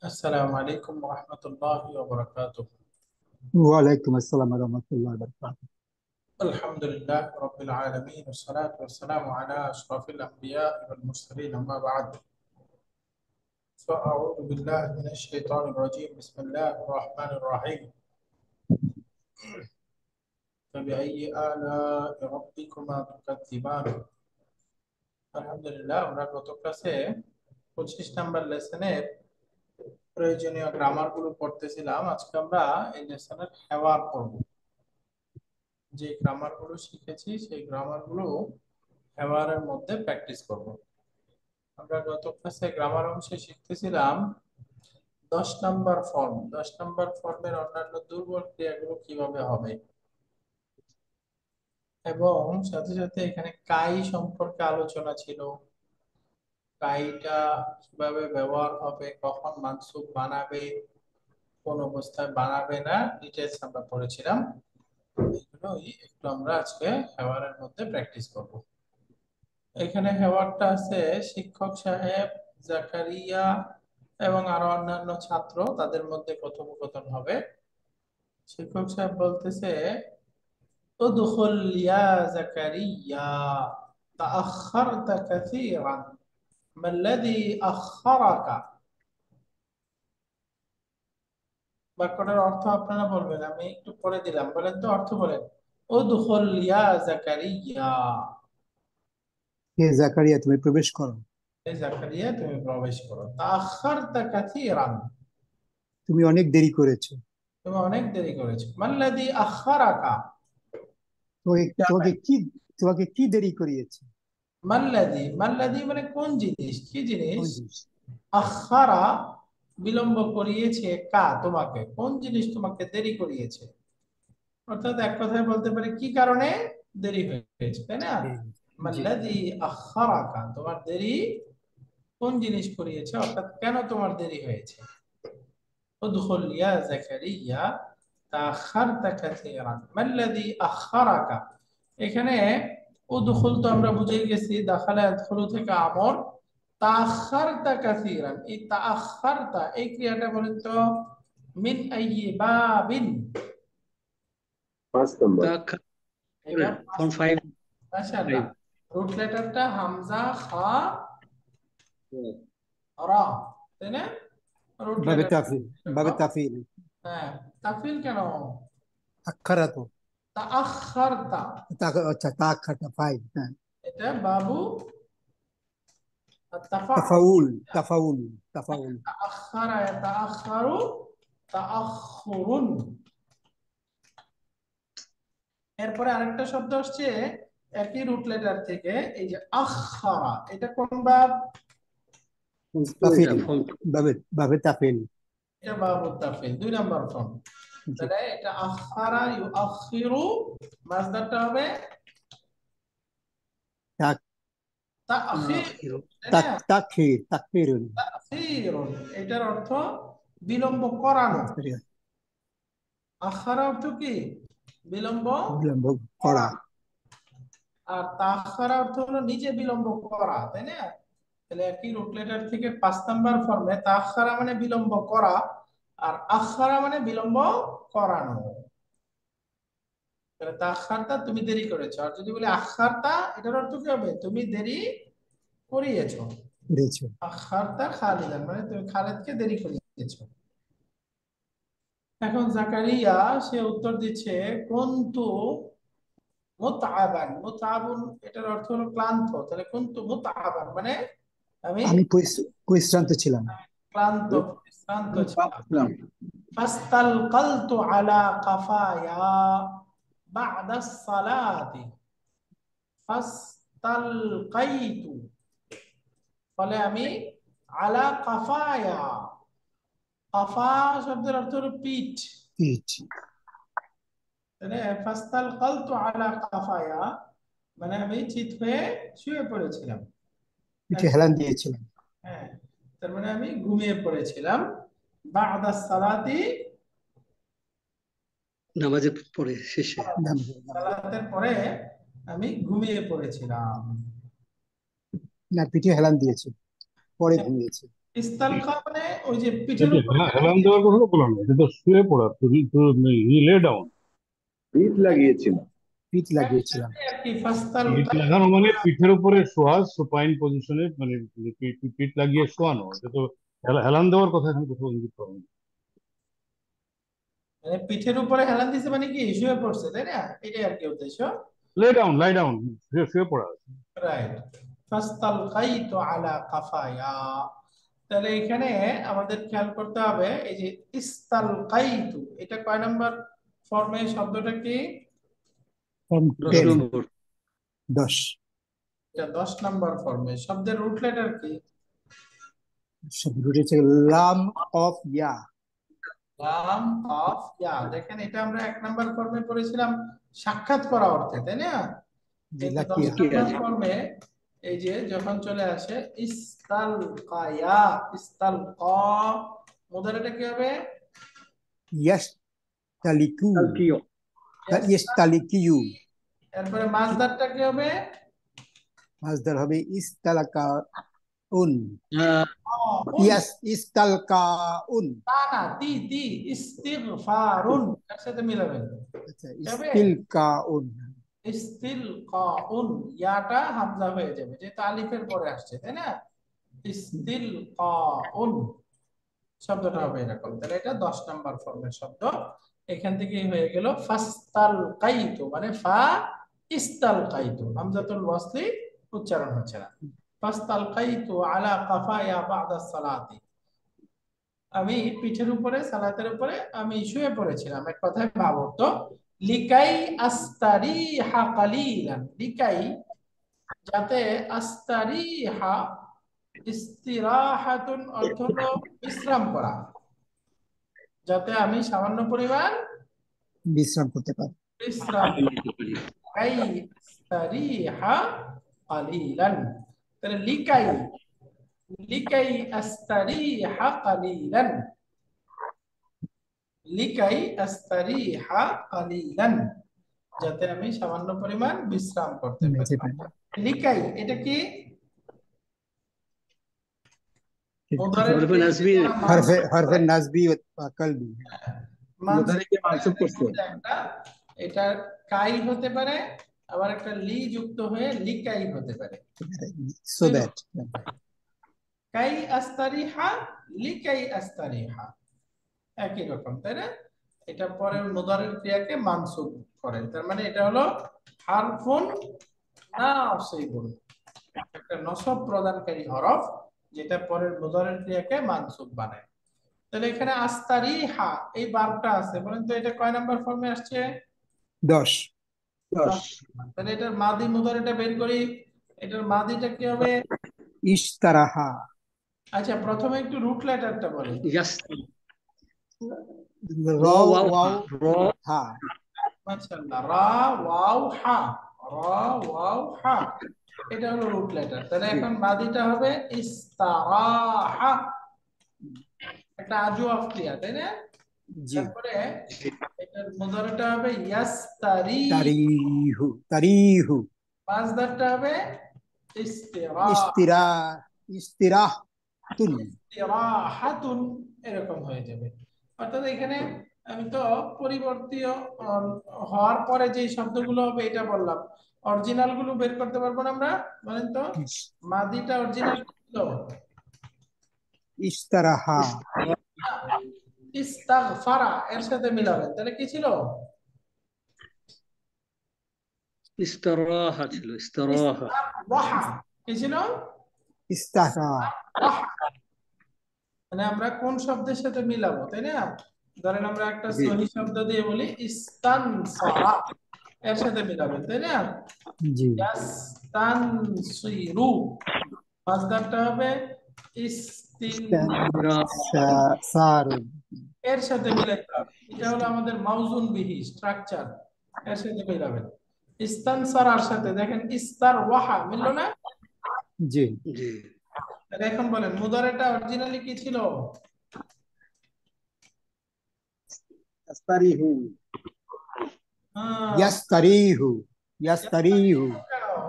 السلام عليكم ورحمة الله وبركاته. ওয়ালাইকুম আসসালাম রহমতুল্লাহ বারকাতুহু। الحمد لله رب العالمين والصلاة والسلام على أشرف الأنبياء والمرسلين أما بعد فأعوذ بالله من الشيطان الرجيم بسم الله الرحمن الرحيم فبأي آلاء ربكما تكذبان الحمد لله আমরা গত ক্লাসে 25 নাম্বার লেসনের প্রয়োজনীয় গ্রামার গুলো পড়তেছিলাম। আজকে আমরা এই লেসনের হেওয়ার পড়ব। যে গ্রামার গুলো শিখেছি সেই গ্রামার গুলো হেওয়ারের মধ্যে প্র্যাকটিস করব। আমরা গত ক্লাসে গ্রামার অংশে শিখতেছিলাম 10 নাম্বার ফর্ম। 10 নাম্বার ফর্মের অন্যান্য দুর্বল ক্রিয়াগুলো কিভাবে হবে, এবং সাথে সাথে এখানে কাই সম্পর্কে আলোচনা ছিল। কাইটা কিভাবে ব্যবহার হবে, কখন মানসুব বানাবে, কোন অবস্থায় বানাবে না, ডিটেলস আমরা পড়েছিলাম। এগুলোই একটু আমরা আজকে হেওয়ারের মধ্যে প্র্যাকটিস করব। এখানে হেওয়ারটা আছে শিক্ষক সাহেব, জাকারিয়া এবং আরো অন্যান্য ছাত্র, তাদের মধ্যে কথোপকথন হবে। শিক্ষক সাহেব বলতেছে, উদখুল ইয়া জাকারিয়া তাআখারতা কাসীরান মাল্লাযী আখারাকা। বাক্যটার অর্থ আপনারা বলবেন, আমি একটু পড়ে দিলাম, বলেন তো অর্থ বলেন। উদখুল ইয়া জাকারিয়া, হে জাকারিয়া, তুমি প্রবেশ করো। হে জাকারিয়া তুমি প্রবেশ করো। তাআখারতা কাসীরান, তুমি অনেক দেরি করেছো। তুমি অনেক দেরি করেছো। মাল্লাযী আখারাকা, তোমাকে কি তোমাকে কি দেরি করিয়েছে? মাল্লাযী, মাল্লাযী মানে কোন জিনিস, কি জিনিস। কোন জিনিস? আখারা বিলম্ব করিয়েছে, কা তোমাকে, কোন জিনিস তোমাকে দেরি করিয়েছে। অর্থাৎ এক কথায় বলতে পারে কি কারণে দেরি হয়েছে, তাই না। জি, জি। মাল্লাযী আখারাকা, তোমার দেরি কোন জিনিস করিয়েছে, অর্থাৎ কেন তোমার দেরি হয়েছে। উদখুল ইয়া জাকারিয়া তাআখারতা কাসীরান মাল্লাযী আখারাকা। এখানে উদখুল তো আমরা বুঝে গেছি, দাখালা ইয়াদখুলু থেকে আমর। তাআখারতা কাসীরান, এই তাআখারতা এই ক্রিয়াটা বলেন তো মিন আইয়ি বাবিন। পাঁচ নম্বর। এটা ফর্ম ফাইভ। মাশাআল্লাহ। রুট লেটারটা হামজা, খা, রা, তাই না। রুট বাবে লেটার। তাফিল। বাবে তাফিল। হ্যাঁ, তাফিল কেন। আখারাত। তাআখারতা, আচ্ছা, তাখারটা ফাইল। হ্যাঁ। এটা বাবু তাফাউল। তাফাউল। তাফাউল। তাফাউল। তাআখারা ইয়াতাআখারু তাআখুরুন। এরপরে আরেকটা শব্দ আসছে একই রুট লেটার থেকে, এই যে আখারা, এটা কোন বাব। তাফিল। বাবে বাবে তাফিল। এটা বাবু তাফিল, 2 নাম্বার ফর্ম। জি। তাহলে এটা আখারা ইউআখিরু, মাসদারটা হবে তাক তাখির, তাই না। তাক তাখির তাকফিরুন। তাখিরুন, এটার অর্থ বিলম্ব করানো। আখারা অর্থ কি, বিলম্ব বিলম্ব করা। করা। আর তাখারা অর্থ হলো নিজে বিলম্ব করা, তাই না। তাহলে একই রুট লেটার থেকে 5 নাম্বার ফর্মে তাখারা মানে বিলম্ব করা, আর আখারা মানে বিলম্ব করানো। তাহলে তাখারতা তুমি দেরি করেছো, আর যদি বলি আখারতা, এটার অর্থ কি হবে, তুমি দেরি করিয়েছো। করেছে। আখারতা খালিদান মানে তুমি খালেদকে দেরি করিয়েছো। এখন জাকারিয়া সে উত্তর দিচ্ছে, কুনতু মুতআবান। মুতআবুন এটার অর্থ হলো ক্লান্ত, তাহলে কুনতু মুতআবান মানে আমি আমি পরিশ্রান্ত ছিলাম। ক্লান্ত, পরিশ্রান্ত ছিলাম। ফাস্তালকালতু আলা কাফায়া বা'দা সালাতি। ফাস্তালকাইতু, ফলে আমি আলা কাফায়া, কাফা শব্দের অর্থ হলো পিঠ, পিঠ। মানে ফাস্তালকালতু আলা কাফায়া মানে আমি চিত হয়ে শুয়ে পড়েছিলাম। পিঠে হেলান দিয়েছিলাম। হ্যাঁ, তার মানে আমি ঘুমিয়ে পড়েছিলাম। বা'দা সালাতি, নামাজের পরে শেষে। সালাতের পরে আমি ঘুমিয়ে পড়েছিলাম। না, পিঠে হেলান দিয়েছে, পরে ঘুমিয়েছে। ইস্তালকা মানে ওই যে পিঠের উপরে হেলান দেওয়ার কথা তো বললাম না, এটা তো শুয়ে পড়া, হি লে ডাউন। পিঠ লাগিয়েছিলাম। পিঠ লাগিয়েছিলাম। আর কি পিঠ ফাস্তালকা লাগানো মানে পিঠের উপরে শোয়া, সুপাইন পজিশনে, মানে পিঠ লাগিয়ে শোয়ানো। এটা তো হেলান দেওয়ার কথা এখানে কোথাও ইঙ্গিত করা হয়নি। মানে পিঠের উপরে হেলান দিছে মানে কি শুয়ে পড়ছে, তাই না? এটাই আর কি উদ্দেশ্য। লাই ডাউন, শুয়ে পড়া। রাইট। ফাস্তালকাইতু আলা কাফায়া। তাহলে এখানে আমাদের খেয়াল করতে হবে এই যে ইস্তালকাইতু, এটা কয় নাম্বার ফর্মে? শব্দটা কি? ফর্ম 10 10, নম্বর। 10। এটা 10 নাম্বার ফর্মে। শব্দের রুট লেটার কি? শব্দ রয়েছে লাম অফ ইয়া। লাম অফ ইয়া। দেখেন এটা আমরা 1 নাম্বার ফর্মে পড়েছিলাম সাক্ষাৎ করা অর্থে, তাই না? কিন্তু 10 লাকিয়া। নাম্বার ফর্মে এই যে যখন চলে আসে ইস্তালকায়া, ইস্তালকা, মুদারিটা কি হবে? ইয়াস্তালিকু, কালকিও। ইয়াস্তালিকিউ। এরপরে মাসদারটা কি হবে? মাজদার হবে ইস্তালাকাউন। উন। ইস্তালকাউন। তা না, তি তি, ইস্তিগফারুন, এর সাথে মিলাবেন। আচ্ছা, যাবে ইস্তিলকাউন। ইস্তিলকাউন, ইয়াটা হামজা হয়ে যাবে যেহেতু আলিফের পরে আসছে, তাই না? ইস্তিলকাউন শব্দটা হবে এরকম। তাহলে এটা 10 নাম্বার ফর্মের শব্দ। এখান থেকে হয়ে গেল ফাস্তালকাইতু, মানে ফা ইস্তালকাইতু, হামজাতুল ওয়াসলি উচ্চারণ হচ্ছে না। ফাস্তালকাইতু আলা কাফায়া বা'দা সালাতি, আমি পিঠের উপরে, সালাতের উপরে আমি শুয়ে পড়েছিলাম। এক কথায় ভাব অর্থ লিকাই আস্তারিহা কালিলান, লিকাই যাতে, আস্তারিহা ইস্তিরাহাতুন অর্থ হলো বিশ্রাম করা, যাতে আমি সামান্য পরিমাণ বিশ্রাম করতে পারে। বিশ্রাম কাই আস্তারিহা কালিলান। তাহলে লিকাই, লিকাই আস্তারিহা কালিলান, লিকাই আস্তারিহা কালিলান, যাতে আমি সামান্য পরিমাণ বিশ্রাম করতে পারি। লিকাই এটা কি? মুদারির হরফে নাসবি। হরফে নাসবি ও কলবি। মুদারিকে মানসুব করছে। একটা, এটা কাই হতে পারে, আবার একটা লি যুক্ত হয়ে লিকাই হতে পারে। সো দ্যাট কাই আস্তারিহা, লিকাই আস্তারিহা, একই রকম, তাই না? এটা পরের মুদারির ক্রিয়াকে মানসুব করে। তার মানে এটা হলো হারফুন নাসিবুন, একটা নসব প্রদানকারী হরফ যেটা পরের মুদারির ক্রিয়াকে মানসুব বানায়। তাহলে এখানে আস্তারিহা এই ভার্বটা আছে, বলেন তো এটা কয় নাম্বার ফর্মে আসছে? 10। তাহলে এটার মাদি মুদারিটা বের করি। এটার মাদিটা কি হবে? ইশতারাহা। আচ্ছা, প্রথমে একটু রুট লেটারটা বলি। ইয়াস। র ওয়াও র হা। মাশাআল্লাহ, রা ওয়াও হা, রা ওয়াও হা, এটা হলো রুট লেটার। তাহলে এখন মাদিটা হবে ইস্তারাহা, একটা আজওয়াফ ক্রিয়া, তাই না? জি। তারপরে এটার মুদারিটা হবে ইয়াস্তারি, তারিহু, তারিহু। মাসদারটা হবে ইস্তিরা, ইস্তিরা, ইস্তিরাহতুন। ইস্তিরাহাতুন, এরকম হয়ে যাবে। অর্থাৎ এখানে আমি তো পরিবর্তীয় হওয়ার পরে যে শব্দগুলো হবে এটা বললাম, অরিজিনাল গুলো বের করতে পারবো না আমরা? বলেন তো মাদিটা অরিজিনাল ছিল ইস্তারাহা। ইস্তাগফারা, এর সাথে মিলাবেন, তাহলে কি ছিল? ইস্তারাহা ছিল, ইস্তারাহা। ইস্তারওয়াহা, কি ছিল? ইস্তারা। মানে আমরা কোন শব্দের সাথে মিলাবো, তাই না? ধরেন আমরা একটা জি। সহি শব্দ দিয়ে বলি ইস্তানসারা, এর সাথে মিলাবেন, তাই না? জি। ইয়াস্তানসিরু, মাসদারটা হবে সারু। এর সাথে মিলাইতে হবে। এটা হলো আমাদের মাউজুন বিহি স্ট্রাকচার, এর সাথে মিলাবেন। ইস্তানসারার সাথে দেখেন ইস্তার ওয়াহা মিললো না? জি। জি। তাহলে এখন বলেন মুদারিটা অরিজিনালি কি ছিল? আস্তারিহু। ইয়াস্তারিহু, ইয়াস্তারিহু।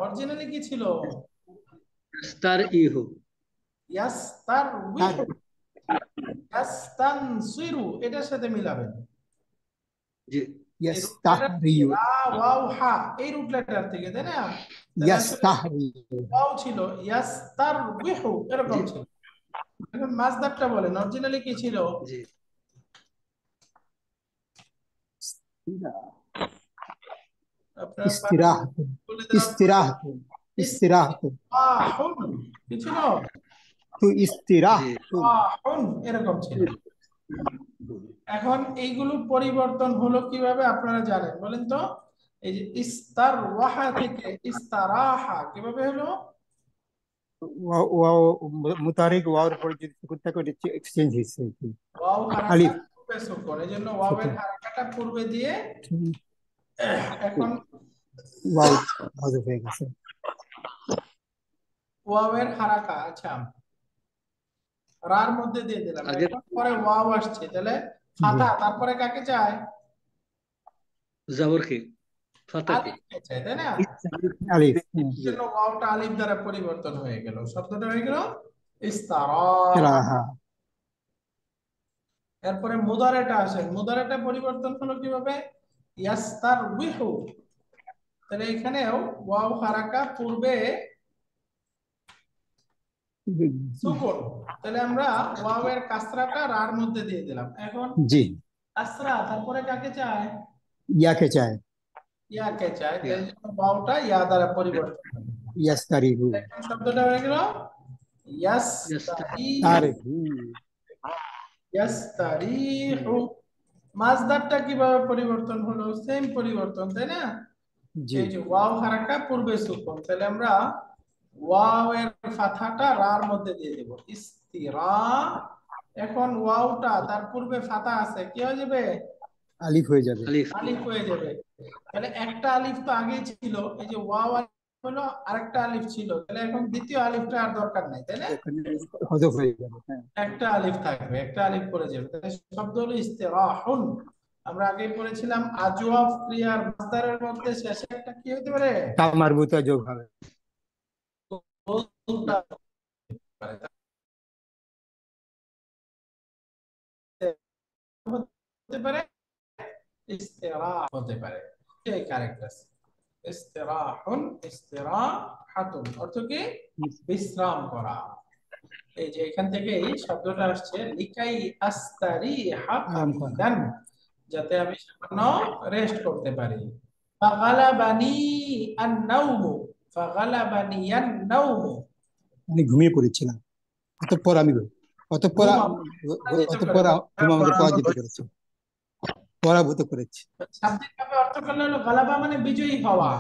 অরিজিনালি কি ছিল? ইস্তার ইহু। ইয়াস্তারবিহু, ইয়াস্তানসিরু এটার সাথে মিলাবেন। জি এই রুট লেটার ইয়াস্তাহরিয়ু ইয়া ওয়াও হা, এই রুট লেটার থেকে, তাই না? তাহলে আসলে ইয়াস্তাহরিয়ু ওয়াও ছিল, ইয়াস্তারবিহু এরকম জি ছিল। এখন মাসদারটা বলেন অরিজিনালি কি ছিল? জি আপনারা ইস্তিরাহাতুন বলে দিলাম। ইস্তিরাহাতুন ইস্তিরাহাতুন ইস্তিরাহুন কি ছিল? তু জি ইস্তিরাহাতুন ইস্তিরাহুন এরকম ছিল। এখন এইগুলো পরিবর্তন হলো কিভাবে আপনারা জানেন বলেন তো? এই যে ইস্তার ওয়াহা থেকে ইস্তারাহা কিভাবে হলো? ওয়াও মুতারিক ওয়াওর পরে যদি সুকুন থাকে ওটা এক্সচেঞ্জ হয়েছে ওয়াও হারাকা আলিফ পূর্বে সুকুন, এই জন্য ওয়াওয়ের হারাকাটা পূর্বে দিয়ে এখন ওয়াও হযফ হয়ে গেছে। ওয়াওয়ের হারাকা, আচ্ছা রার মধ্যে দিয়ে দিলাম, আগে এখন পরে ওয়াও আসছে, তাহলে ফাতা তারপরে কাকে চায়? জাবর কে ফাতাকে আলিফকে চায়, তাই না? আলিফ এই জন্য ওয়াওটা আলিফ দ্বারা পরিবর্তন হয়ে গেল, শব্দটা হয়ে গেল ইস্তারাহা। রাহা এরপরে মুদারেটা আসে, মুদারেটা পরিবর্তন হলো কিভাবে? ইয়াস্তারবিহু, তাহলে এখানেও ওয়াও হারাকা পূর্বে সুকুন, তাহলে আমরা ওয়াও এর কাসরাটা রার মধ্যে দিয়ে দিলাম। এখন জি কাসরা তারপরে কাকে চায়? ইয়াকে চায় ইয়াকে চায়, তাই জন্য ওয়াওটা ইয়া দ্বারা পরিবর্তন হবে। ইয়াস্তারিহু এখন শব্দটা হয়ে গেল ইয়াস্তারিহু তারিহু ইয়াস্তারিহু। মাসদারটা কিভাবে পরিবর্তন হলো? সেম পরিবর্তন, তাই না? জি এই যে ওয়াও হারাকা পূর্বে সুকুন, তাহলে আমরা ওয়াও এর ফাথাটা রার মধ্যে দিয়ে দেব ইস্তিরা। এখন ওয়াওটা তার পূর্বে ফাতা আছে, কি হয়ে যাবে? আলিফ হয়ে যাবে আলিফ আলিফ হয়ে যাবে। তাহলে একটা আলিফ তো আগেই ছিল, এই যে ওয়াও আলিফ হলো, আরেকটা আলিফ ছিল, তাহলে এখন দ্বিতীয় আলিফটা আর দরকার নাই, তাই না? এখানে হযফ হয়ে যাবে হ্যাঁ একটা আলিফ থাকবে, একটা আলিফ পড়ে যাবে, তাহলে শব্দ হলো ইস্তিরাহুন। আমরা আগে পড়েছিলাম আজওয়াফ ক্রিয়ার মাসদারের মধ্যে শেষে একটা কি হতে পারে? তা মারবুতা যোগ হবে হতে পারে, ইস্তিরাহ হতে পারে, এই কারেক্ট আছে। ইস্তিরাহুন ইস্তিরাহাতুন অর্থ কি? বিশ্রাম করা। এই যে এখান থেকে এই শব্দটা আসছে লিকাই আস্তারিহা আরাম করা কালিলান, যাতে আমি সামান্য রেস্ট করতে পারি। ফাগালাবানি আন-নাওমু, ফাগালাবানি আন-নাওমু, আমি ঘুমিয়ে পড়েছিলাম অতঃপর অতঃপর ঘুম পরাজিত অতঃপর করে। ঘুম আমাকে পরাজিত করেছে পরাভূত করেছে শাব্দিক ভাবে অর্থ করলে হলো গালাবা মানে বিজয়ী হওয়া।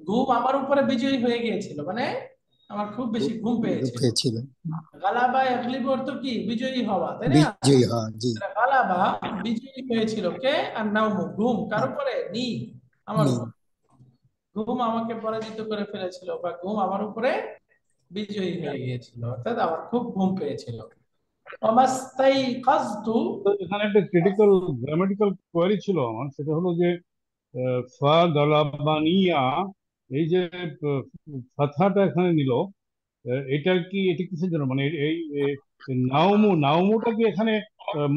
ঘুম আমার উপরে বিজয়ী হয়ে গিয়েছিল, মানে আমার খুব বেশি ঘুম পেয়েছিল। পেয়েছিল গালাবা ইয়াগলিবু অর্থ কি? বিজয়ী হওয়া, তাই না? বিজয়ী হওয়া জি তাহলে গালাবা বিজয়ী হয়েছিল কে? আর নাওমু ঘুম, কার উপরে? নি আমার উপর। ঘুম আমাকে পরাজিত করে ফেলেছিল, বা ঘুম আমার উপরে বিজয়ী হয়ে গিয়েছিল, অর্থাৎ আমার খুব ঘুম পেয়েছিল। ওয়ামাস্তাইকাযতু, তো এখানে একটা ক্রিটিক্যাল গ্রামাটিক্যাল কোয়ারি ছিল আমার, সেটা হলো যে ফা গালাবানিয়া, এই যে ফাথাটা এখানে নিল, এটা কিসের জন্য, মানে এই নাওমুটা কি এখানে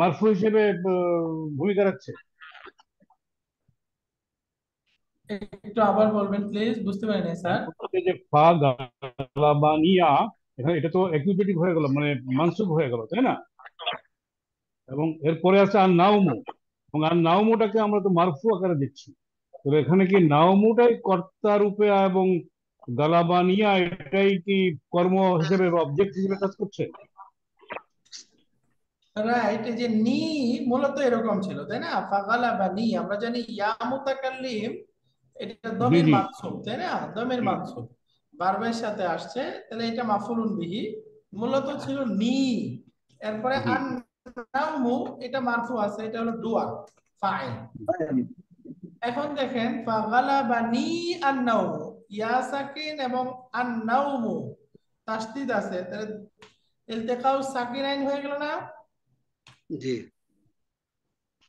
মারফু হিসেবে ভূমিকা রাখছে? একটু আবার বলবেন প্লিজ, বুঝতে পারিনি স্যার। এই যে ফা গালাবানিয়া, এখানে এটা তো অ্যাকুজেটিভ হয়ে গেল, মানে মানসুব হয়ে গেল, তাই না? এবং এরপরে আছে আর নাওমু, এবং আর নাওমুটাকে আমরা তো মারফু আকারে দিচ্ছি, তো এখানে কি নাওমুটাই কর্তা রূপে এবং গালাবানিয়া এটাই কি কর্ম হিসেবে বা অবজেক্ট হিসেবে কাজ করছে? রাইট, এই যে নি মূলত এরকম ছিল, তাই না? ফাগালাবানি, আমরা জানি ইয়া মুতাকাল্লিম এটা জি দমির জি মানসুব, তাই না? দমির মানসুব ভার্বের সাথে আসছে, তাহলে এটা মাফউলুন বিহি, মূলত ছিল নি। এরপরে জি আন নাওমু এটা মারফু আছে, এটা হলো ডুয়ার ফাইল। এখন দেখেন ফাগালাবানি আন-নাওমু, ইয়া সাকিন এবং আন-নাওমু তাসদীদ আছে, তাহলে ইলতিকাউ সাকিনাইন হয়ে গেল না? জি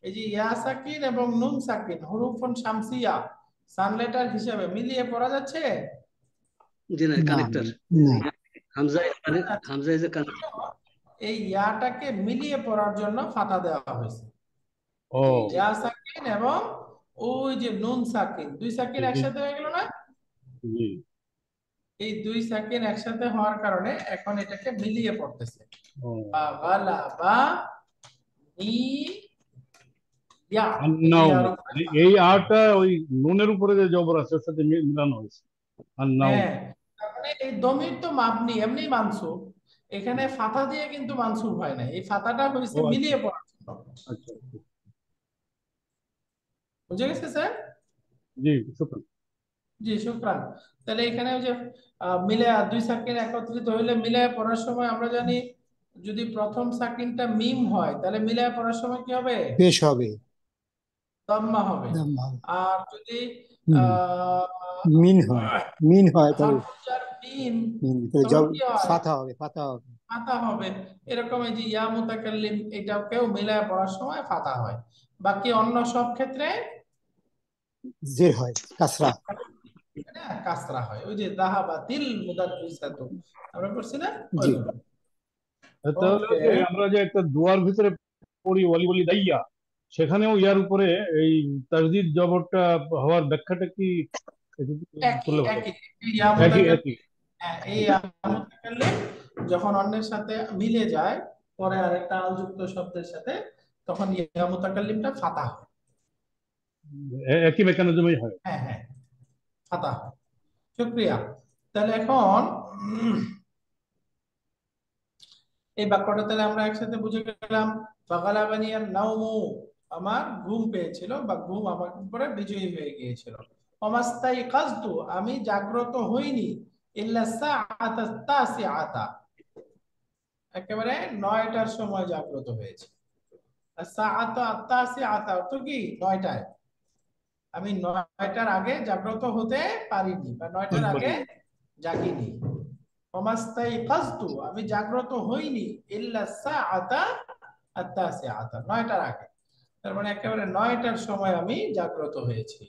এই যে ইয়া সাকিন এবং নুন সাকিন হুরুফুন শামসিয়া সান লেটার হিসেবে মিলিয়ে পড়া যাচ্ছে? জি না না কানেক্টর না হামজা ইজ এ এই ইয়াটাকে মিলিয়ে পড়ার জন্য ফাতা দেওয়া হয়েছে। ও ইয়া সাকিন এবং ওই যে নুন সাকিন, দুই সাকিন জি একসাথে হয়ে গেল না? জি এই দুই সাকিন একসাথে হওয়ার কারণে এখন এটাকে মিলিয়ে পড়তেছে। ও ফাগালাবা নি ইয়া, এই আন্নাউম, ইয়ার উপরে এই আটা ওই নুনের উপরে যে জবর আছে ওর সাথে মিলানো হয়েছে আন্নাউম। হ্যাঁ, তার মানে এই দমির তো মাবনি এমনি মানসুব, এখানে ফাতা দিয়ে কিন্তু মানসুব হয় না, এই ফাতাটা ও হয়েছে আচ্ছা মিলিয়ে পড়ার জন্য। আচ্ছা বুঝে গেছে স্যার? জি শুক্রান। জি শুকরান। তাহলে এখানে ওই যে মিলে দুই সাকিন একত্রিত হইলে মিলায় পড়ার সময় আমরা জানি যদি প্রথম সাকিনটা মিম হয় তাহলে মিলায় পড়ার সময় কি হবে? পেশ হবে, দম্মা হবে। দাম হবে। আর যদি হুম, আহ মিন হয়, মিন হয় তাহলে হারফুজার মিম তাহলে তখন কি হয়? ফাতা হবে, ফাতা হবে। ফাতা হবে। এরকম এই যে ইয়া মুতাকাল্লিম এটাকেও মিলায় পড়ার সময় ফাতা হয়। বাকি অন্য সব ক্ষেত্রে জের হয়, কাসরা। না কাসরা হয়। ওই যে যাহাবাতিল মুদাররিসাতু আমরা পড়ছি না জি, ওইগুলো। তাহলে ওকে, যে আমরা যে একটা দোয়ার ভিতরে পড়ি ওয়ালি বলি দাইয়া, সেখানেও ইয়ার উপরে এই তাসদিদ জবরটা হওয়ার ব্যাখ্যাটা কি একটু একই করলে ভালো একই হতো। এই ইয়া একই মুতাকাল্লিম, একই এই ইয়া মুতাকাল্লিম যখন অন্যের সাথে মিলে যায় পরে আরেকটা আলযুক্ত শব্দের সাথে, তখন ইয়া মুতাকাল্লিমটা ফাতা হয়। একই মেকানিজমই হয়। হ্যাঁ হ্যাঁ, ফাতা হয়। শুকরিয়া। তাহলে এখন এই বাক্যটা তাহলে আমরা একসাথে বুঝে গেলাম। ফাগালাবানি আর নাওমু, আমার ঘুম পেয়েছিল বা ঘুম আমার উপরে বিজয়ী হয়ে গিয়েছিল। অমাস্তাই কাজতু, আমি জাগ্রত হইনি, ইল্লা সাআতা তাসিআতা, একেবারে 9টার সময় জাগ্রত হয়েছে। সাআতা তাসিআতা অর্থ কি? 9টায়। আমি 9টার আগে জাগ্রত হতে পারিনি বা 9টার আগে জাগিনি। অমাস্তাই কাজতু, আমি জাগ্রত হইনি, ইল্লা সাআতা আত-তাসিআতা, 9টার আগে। তার মানে একেবারে 9টার সময় আমি জাগ্রত হয়েছি।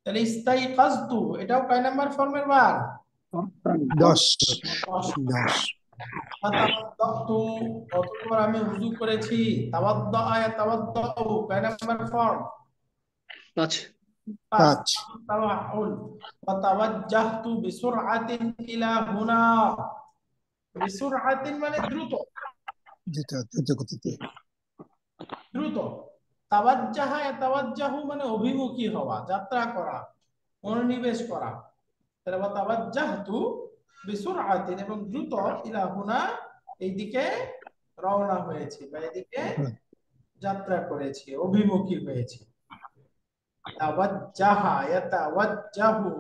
তাহলে ইস্তাইকাজতু এটাও কয় নাম্বার ফর্মের বার? 10 10। 10 ফাতাওয়াদ্দাতু, অতঃপর আমি ওযু করেছি। তাওয়াদ্দা ইয়াতাওয়াদ্দাউ কয় নাম্বার ফর্ম? 5 5। 5 তাওয়াহুল। ওয়া তাওয়াজ্জাহতু বিসুরআতিন ইলা হুনা, বিসুরআতিন মানে দ্রুত, যেটা দ্রুত গতিতে। দ্রুত। তাওয়াজ্জাহা ইয়াতাওয়াজ্জাহু মানে অভিমুখী হওয়া, যাত্রা করা, মনোনিবেশ করা। তাহলে ওয়া তাওয়াজ্জাহতু বিসুরআতিন, এবং দ্রুত, ইলা হুনা এইদিকে রওনা হয়েছি বা এদিকে যাত্রা করেছি, অভিমুখী হয়েছি। তাওয়াজ্জাহা ইয়াতাওয়াজ্জাহু,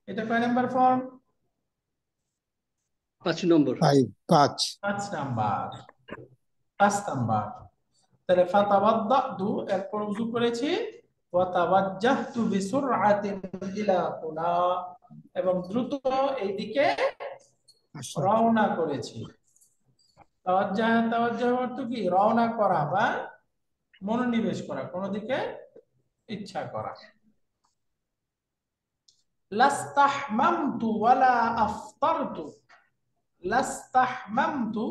এটা কয় নাম্বার ফর্ম? 5 নম্বর 5 5 নাম্বার। 5 নাম্বার। তাহলে ফাতাওয়াদ্দাতু এরপর ওযু করেছি, ওয়া তাওয়াজ্জাহতু বিসুরআতিন ইলা হুনা, এবং দ্রুত এইদিকে রওনা করেছি। তাওয়াজ্জাহ অর্থ কি? রওনা করা বা মনোনিবেশ করা, কোনো দিকে ইচ্ছা করা। লাস্তাহমামতু ওয়ালা আফতারতু, লাস্তাহমামতু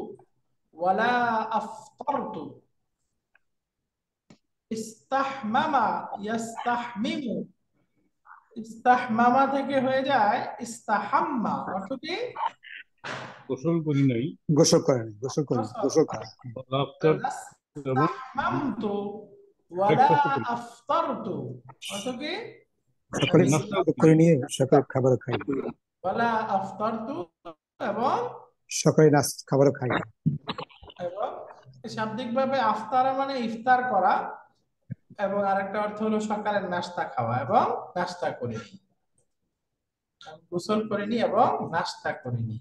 ওয়ালা আফতারতু। ইস্তাহমামা ইয়াস্তাহমিমু, ইস্তাহমামা থেকে হয়ে যায় ইস্তাহাম্মা, অর্থ কি? গোসল করি নাই, গোসল করে না, গোসল করে গোসল করা। আফতার এবং লাস্তাহমামতু ওয়ালা ব্রেকফাস্ট করি, আফতারতু, অর্থ কি? সকালে নাস্তা করে নিয়ে সকালে খাবার খাই, ওয়ালা আফতারতু এবং সকালে খাবার খাই। এবং শাব্দিকভাবে আফতারা মানে ইফতার করা, এবং আরেকটা অর্থ হলো সকালের নাস্তা খাওয়া এবং নাস্তা করিনি, গোসল করিনি এবং নাস্তা করিনি।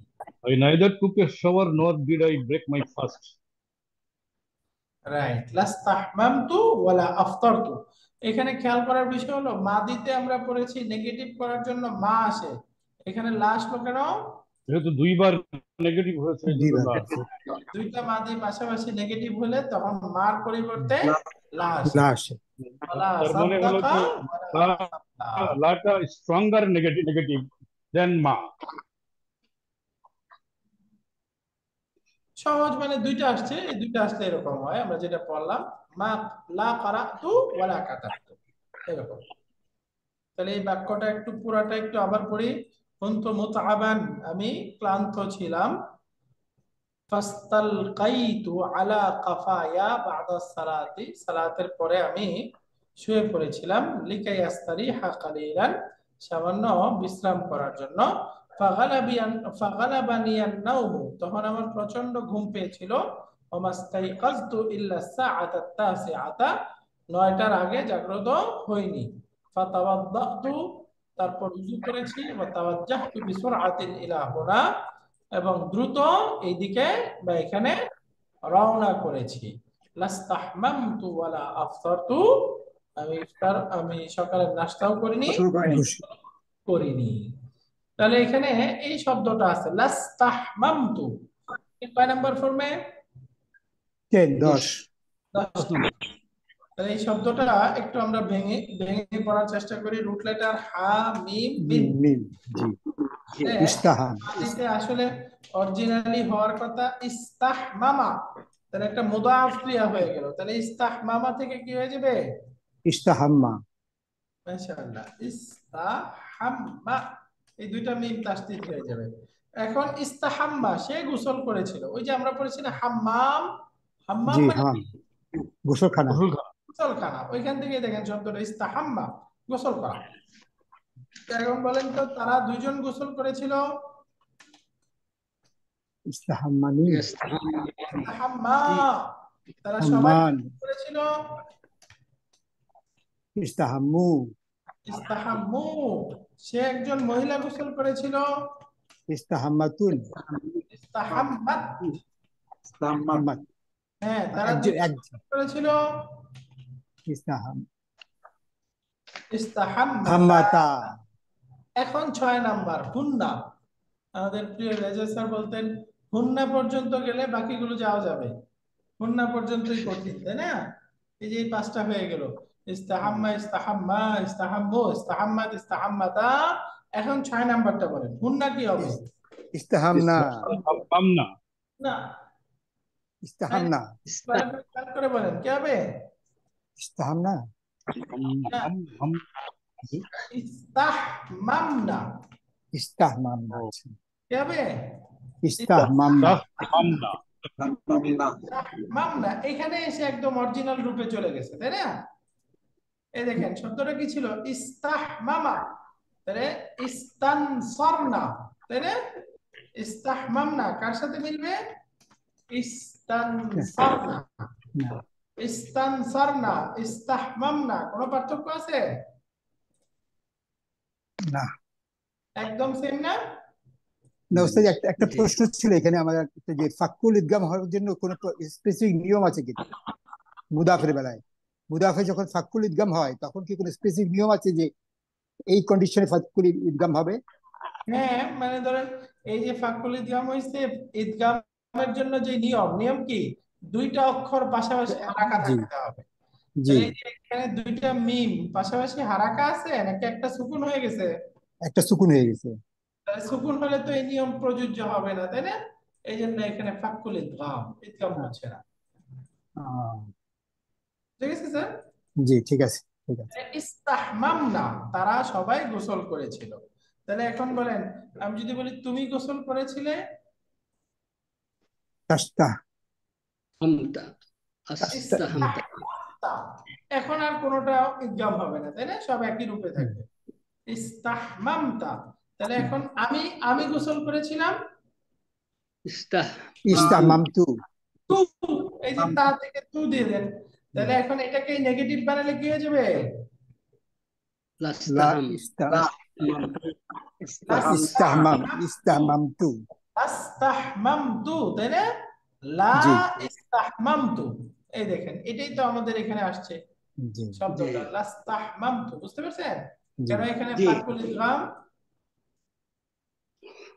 I neither took a shower nor did I break my fast. Right, লাস্তাহমামতু ওয়ালা আফতারতু। এখানে খেয়াল করার বিষয় হলো মাদিতে আমরা পড়েছি নেগেটিভ করার জন্য মা আসে, এখানে লা আসলো কেন? যেহেতু দুইবার নেগেটিভ হয়েছে এই জন্য দুইবার না। দুইটা মাদি পাশাপাশি নেগেটিভ হলে তখন মার পরিবর্তে লা আসে। লা আসে। ওয়ালা তার মানে হলো সাদ্দাকা যে ওয়ালা সাদ্দাকা। লাটা স্ট্রঙ্গার নেগেটিভ দেন মা। সহজ মানে দুইটা আসছে, এই দুইটা আসলে এরকম হয়, আমরা যেটা পড়লাম, মা লা কারাতু ওয়ালা কাতাবতু, এরকম। তাহলে এই বাক্যটা একটু পুরাটা একটু আবার পড়ি। কুনতু মুতআবান, আমি ক্লান্ত ছিলাম। ফাস্তালকাইতু আলা কাফায়া বাদা সালাতি, সালাতের পরে আমি শুয়ে পড়েছিলাম। লিকাই আস্তারিহা কালিলান, সামান্য বিশ্রাম করার জন্য। ফাগালাবানিয়ান নাওমু, তখন আমার প্রচন্ড ঘুম পেয়েছিল। ওমাস্তাইকাজতু ইল্লা সাআতাত তাসিআতা, 9টার আগে জাগ্রত হইনি। ফাতাওয়াদ্দাতু, তারপর ওযু করেছি। ওয়া তাওয়াজ্জাহতু বিসুরআতিন ইলা হুনা, এবং দ্রুত এইদিকে বা এখানে রওনা করেছি। লাস্তাহমামতু ওয়ালা আফতারতু, আমি সকালের নাস্তাও করিনি, করিনি। তাহলে এখানে এই শব্দটা আছে লাস্তাহমামতু, কয় নাম্বার ফর্মে? 10 তাহলে এই শব্দটা একটু আমরা ভেঙে ভেঙে পড়ার চেষ্টা করি। রুট লেটার হা মিম মিম। মিম, জি, ইস্তাহাম, আদিতে আসলে অরিজিনালি হওয়ার কথা ইস্তাহমামা, তাহলে একটা মুদাফ ক্রিয়া হয়ে গেল। তাহলে ইস্তাহমামা থেকে কি হয়ে যাবে? ইস্তাহাম্মা, মাশাআল্লাহ, ইস্তাহাম্মা, এই দুইটা মিম তাসদীদ হয়ে যাবে। এখন ইস্তাহাম্মা, সে গোসল করেছিল। ওই যে আমরা পড়েছি না হাম্মাম, হাম্মাম জি, মানে হাম, গোসলখানা, গোসলখানা, ওইখান থেকে দেখেন শব্দটা ইস্তাহাম্মা, গোসল করা। এখন বলেন তো, তারা দুইজন গোসল করেছিল। ইস্তাহাম্মানি, ইস্তাহাম্মা, তারা সবাই হাম্মান, গোসল করেছিল। ইস্তাহাম্মু, ইস্তাহাম্মু, সে একজন মহিলা গোসল করেছিল। ইস্তাহাম্মাতুন, ইস্তাহাম্মাত, হাম্মাত, হ্যাঁ, তারা একজন দুইজন গোসল করেছিল। ইস্তাহাম, ইস্তাহাম্মাতা। হাম্মাতা, এখন 6 নাম্বার হুন্না। আমাদের প্রিয় রেজা স্যার বলতেন হুন্না পর্যন্ত গেলে বাকিগুলো যাওয়া যাবে, হুন্না পর্যন্তই কঠিন, তাই না? এই যে 5টা হয়ে গেল, ইস্তাহাম্মা, ইস্তাহাম্মা, ইস্তাহাম্মু, ইস্তাহাম্মাত, ইস্তাহাম্মাতা। এখন 6 নাম্বারটা বলেন, হুন্না কি হবে? ইস্তাহামনা, পামনা, না, ইস্তাহামনা, খেয়াল করে বলেন কি হবে? ইস্তাহামনা, ইস্তাহমামনা, ইস্তাহমামনা, কি হবে? ইস্তাহমামনা, পামনা। ইস্তাহমামনা, এখানে এসে একদম অরিজিনাল রূপে চলে গেছে, তাই না? এই দেখেন শব্দটা কি ছিল? ইস্তাহমামা, তাহলে ইস্তানসারনা, তাই না? ইস্তাহমামনা কার সাথে মিলবে? ইস্তানসারনা, ইস্তানসারনা, ইস্তাহমামনা, কোনো পার্থক্য আছে? না, একদম সেম না? না ওস্তাদ, একটা প্রশ্ন ছিল এখানে আমার, যে ফাক্কুল ইদগাম হওয়ার জন্য কোনো স্পেসিফিক নিয়ম আছে কি মুদাফের বেলায়? মুদাফে যখন ফাক্কুল ইদগাম হয় তখন কি কোনো স্পেসিফিক নিয়ম আছে যে এই কন্ডিশনে ফাক্কুল ইদগাম হবে? হ্যাঁ, মানে ধরেন এই যে ফাকুল ইদগাম হইছে, ইদগামের জন্য যে নিয়ম কি? দুইটা অক্ষর পাশাপাশি হারাকা জি, থাকতে হবে। জি, তাহলে এই যে এখানে দুইটা মিম পাশাপাশি হারাকা আছে নাকি একটা সুকুন হয়ে গেছে? একটা সুকুন হয়ে গেছে। তাহলে সুকুন হলে তো এই নিয়ম প্রযোজ্য হবে না, তাই না? এই জন্য এখানে ফাকুল ইদগাম হচ্ছে না। ঠিক আছে স্যার? জি, ঠিক আছে, ঠিক আছে। ইস্তাহমামনা, তারা সবাই গোসল করেছিল। তাহলে এখন বলেন, আমি যদি বলি তুমি গোসল করেছিলে, তাস্তা, হামতা, আস্তাহামতা, ইস্তাহমামতা, এখন আর কোনোটা ইদগাম হবে না, তাই না? সব একই রূপে থাকবে। ইস্তাহমামতা, তাহলে এখন আমি গোসল করেছিলাম। ইস্তাহ, ইস্তাহমামতু, তু, এই যে তা থেকে তু দিয়ে দেন। তাহলে এখন এটাকে নেগেটিভ বানালে কি হয়ে যাবে? লা লাস্তাহাম, ইস্তাহমাম, ইস্তাহমামতু, আস্তাহমামতু, তাই না? লা জি, ইস্তাহমামতু, এই দেখেন এটাই তো আমাদের এখানে আসছে জি, শব্দটা লাস্তাহমামতু, বুঝতে পারছেন? জি, কেন এখানে ফাকুল ইদগাম?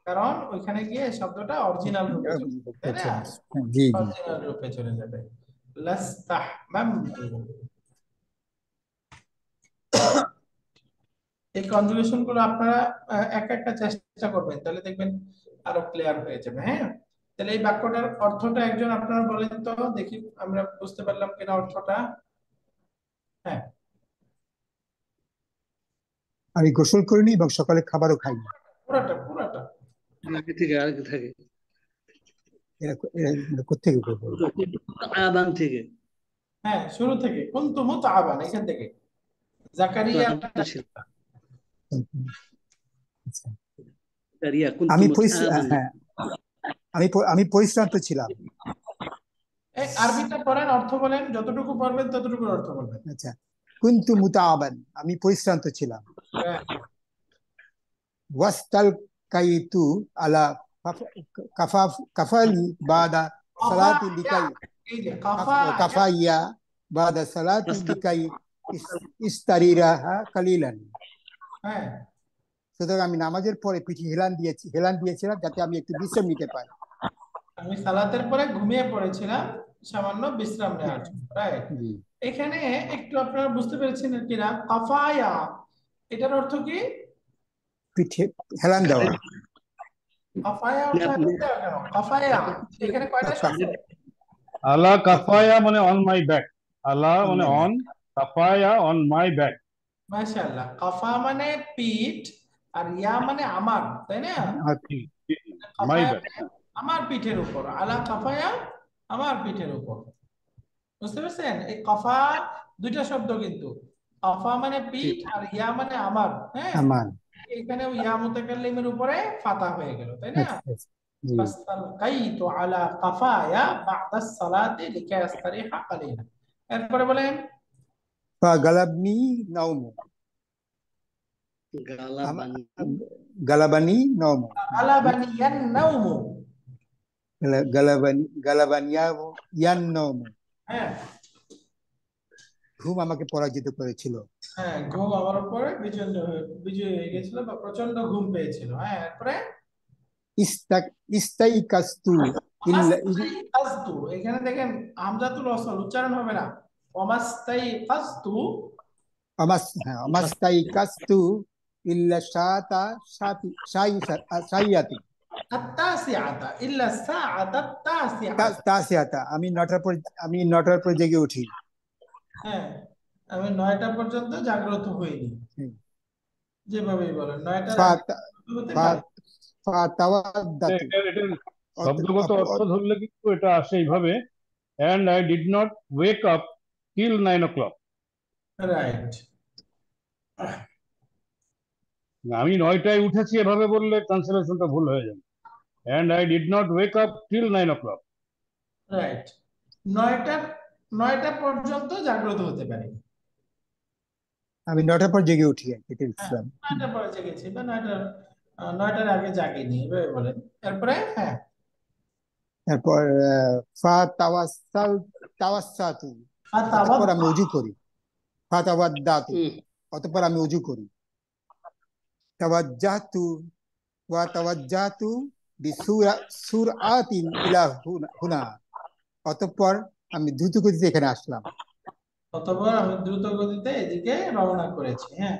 কারণ ওইখানে গিয়ে শব্দটা অরিজিনাল রূপে চলে যাবে, তাই না? জি, জি, অরিজিনাল রূপে চলে যাবে, লাস্তাহমামতু। এই কনজুগেশন গুলো আপনারা একটা চেষ্টা করবেন, তাহলে দেখবেন আরো ক্লিয়ার হয়ে যাবে। হ্যাঁ, তাহলে এই বাক্যটার অর্থটা একজন আপনারা বলেন তো দেখি, আমরা বুঝতে পারলাম কিনা অর্থটা। হ্যাঁ, আমি গোসল করিনি এবং সকালে খাবারও খাইনি। পুরাটা পুরাটা। আগে থাকে এরা এরা কোত্থেকে করবো? আবান থেকে হ্যাঁ, শুরু থেকে কুনতু মুতআবান, এখান থেকে জাকারিয়া। ছিল আচ্ছা। জাকারিয়া কুনতু আমি মুতআবান। হ্যাঁ, আমি পরিশ্রান্ত ছিলাম। এই আরবিটা পড়েন, অর্থ বলেন, যতটুকু পারবেন ততটুকু অর্থ বলবেন। আচ্ছা, কুনতু মুতাআবান, আমি পরিশ্রান্ত ছিলাম। হ্যাঁ, ওয়াস্তাল কাইতু আলা কাফালি বাদা সালাতি লিকাই এই যে কাফা, কাফাইয়া বাদা সালাতি লিকাই ইস্তারিরাহা কালিলান। হ্যাঁ, সুতরাং আমি নামাজের পরে পিঠে হেলান দিয়েছিলাম যাতে আমি একটু বিশ্রাম নিতে পারি। আমি সালাতের পরে ঘুমিয়ে পড়েছিলাম সামান্য বিশ্রাম নেওয়ার জন্য, রাইট। জি, এখানে একটু আপনারা বুঝতে পেরেছেন কিনা, কাফায়া এটার অর্থ কি? পিঠে হেলান দেওয়া। কাফায়া অর্থ হেলান দেওয়া কেন? কাফায়া এখানে কয়টা শব্দ? আলা কাফায়া মানে অন মাই ব্যাক, আলা মানে অন, কাফায়া অন মাই ব্যাক। মাশাআল্লাহ, কাফা মানে পিঠ, আর ইয়া মানে আমার, তাই না? মাই কাফায়া ব্যাক। মানে আমার পিঠের উপর, আলা কাফায়া আমার পিঠের উপর। বুঝতে পারছেন? এই কাফা দুইটা শব্দ কিন্তু, কাফা মানে পিঠ আর ইয়া মানে আমার। হ্যাঁ, আমার। এখানে ইয়া মুতাকাল্লিমের উপরে ফাতা হয়ে গেল, তাই না? আচ্ছা, জি। ফাস্তালকাইতু আলা কাফায়া বা'দা সালাতি লিকাই আস্তারিহা কালিলা। এরপরে বলেন ফাগালাবনি নাওমু, গালাবানি নাওমু, গালাবানিয়ান নাওমু। গালাবানিয়ান নাওমু, হ্যাঁ, ঘুম আমাকে পরাজিত করেছিল। হ্যাঁ, ঘুম আমার উপরে বিজয় হয়ে গেছিল বা প্রচন্ড ঘুম পেয়েছিল। হ্যাঁ, এরপরে ইস্তাইকাস্তু ইল্লা ওমাস্তাইকাজতু, এখানে দেখেন হামজাতুল ওয়াসল উচ্চারণ হবে না, ওমাস্তাইকাজতু। আমাস্তাইকাস্তু ইল্লা শাইয়াতি আত-তাসিআতা ইল্লা সাআতা আত-তাসিআতা। তাসিয়াতা, আমি 9টার পর জেগে উঠি। হ্যাঁ, আমি 9টা পর্যন্ত জাগ্রত হইনি। যেভাবেই বলেন 9টার আগে হতে পারে। ফাতাওয়াদ্দাতু, এটার শব্দগত অর্থ ধরলে কিন্তু এটা আসে এইভাবে, and I did not wake up till 9 o'clock. Right. আমি 9টায় উঠেছি এভাবে বললে ট্রান্সলেশনটা ভুল হয়ে যাবে, and I did not wake up till 9 o'clock. Right, 9টা পর্যন্ত জাগ্রত হতে পারি। আমি 9টার পর জেগে উঠি, এটা হ্যাঁ, ইসলাম। 9টার পরে জেগেছি বা 9টার আগে জাগিনি, এভাবে বলেন। এরপরে হ্যাঁ, তারপর তাওয়াসাতু, অতঃপর আমি ওযু করি। ফাতাওয়াদ্দাতু, অতঃপর আমি ওযু করি। তাওয়াজ্জাহতু বিসুরআতিন ইলা হুনা, অতঃপর আমি দ্রুত গতিতে এখানে আসলাম। অতঃপর আমি দ্রুত গতিতে এদিকে রওনা করেছি। হ্যাঁ,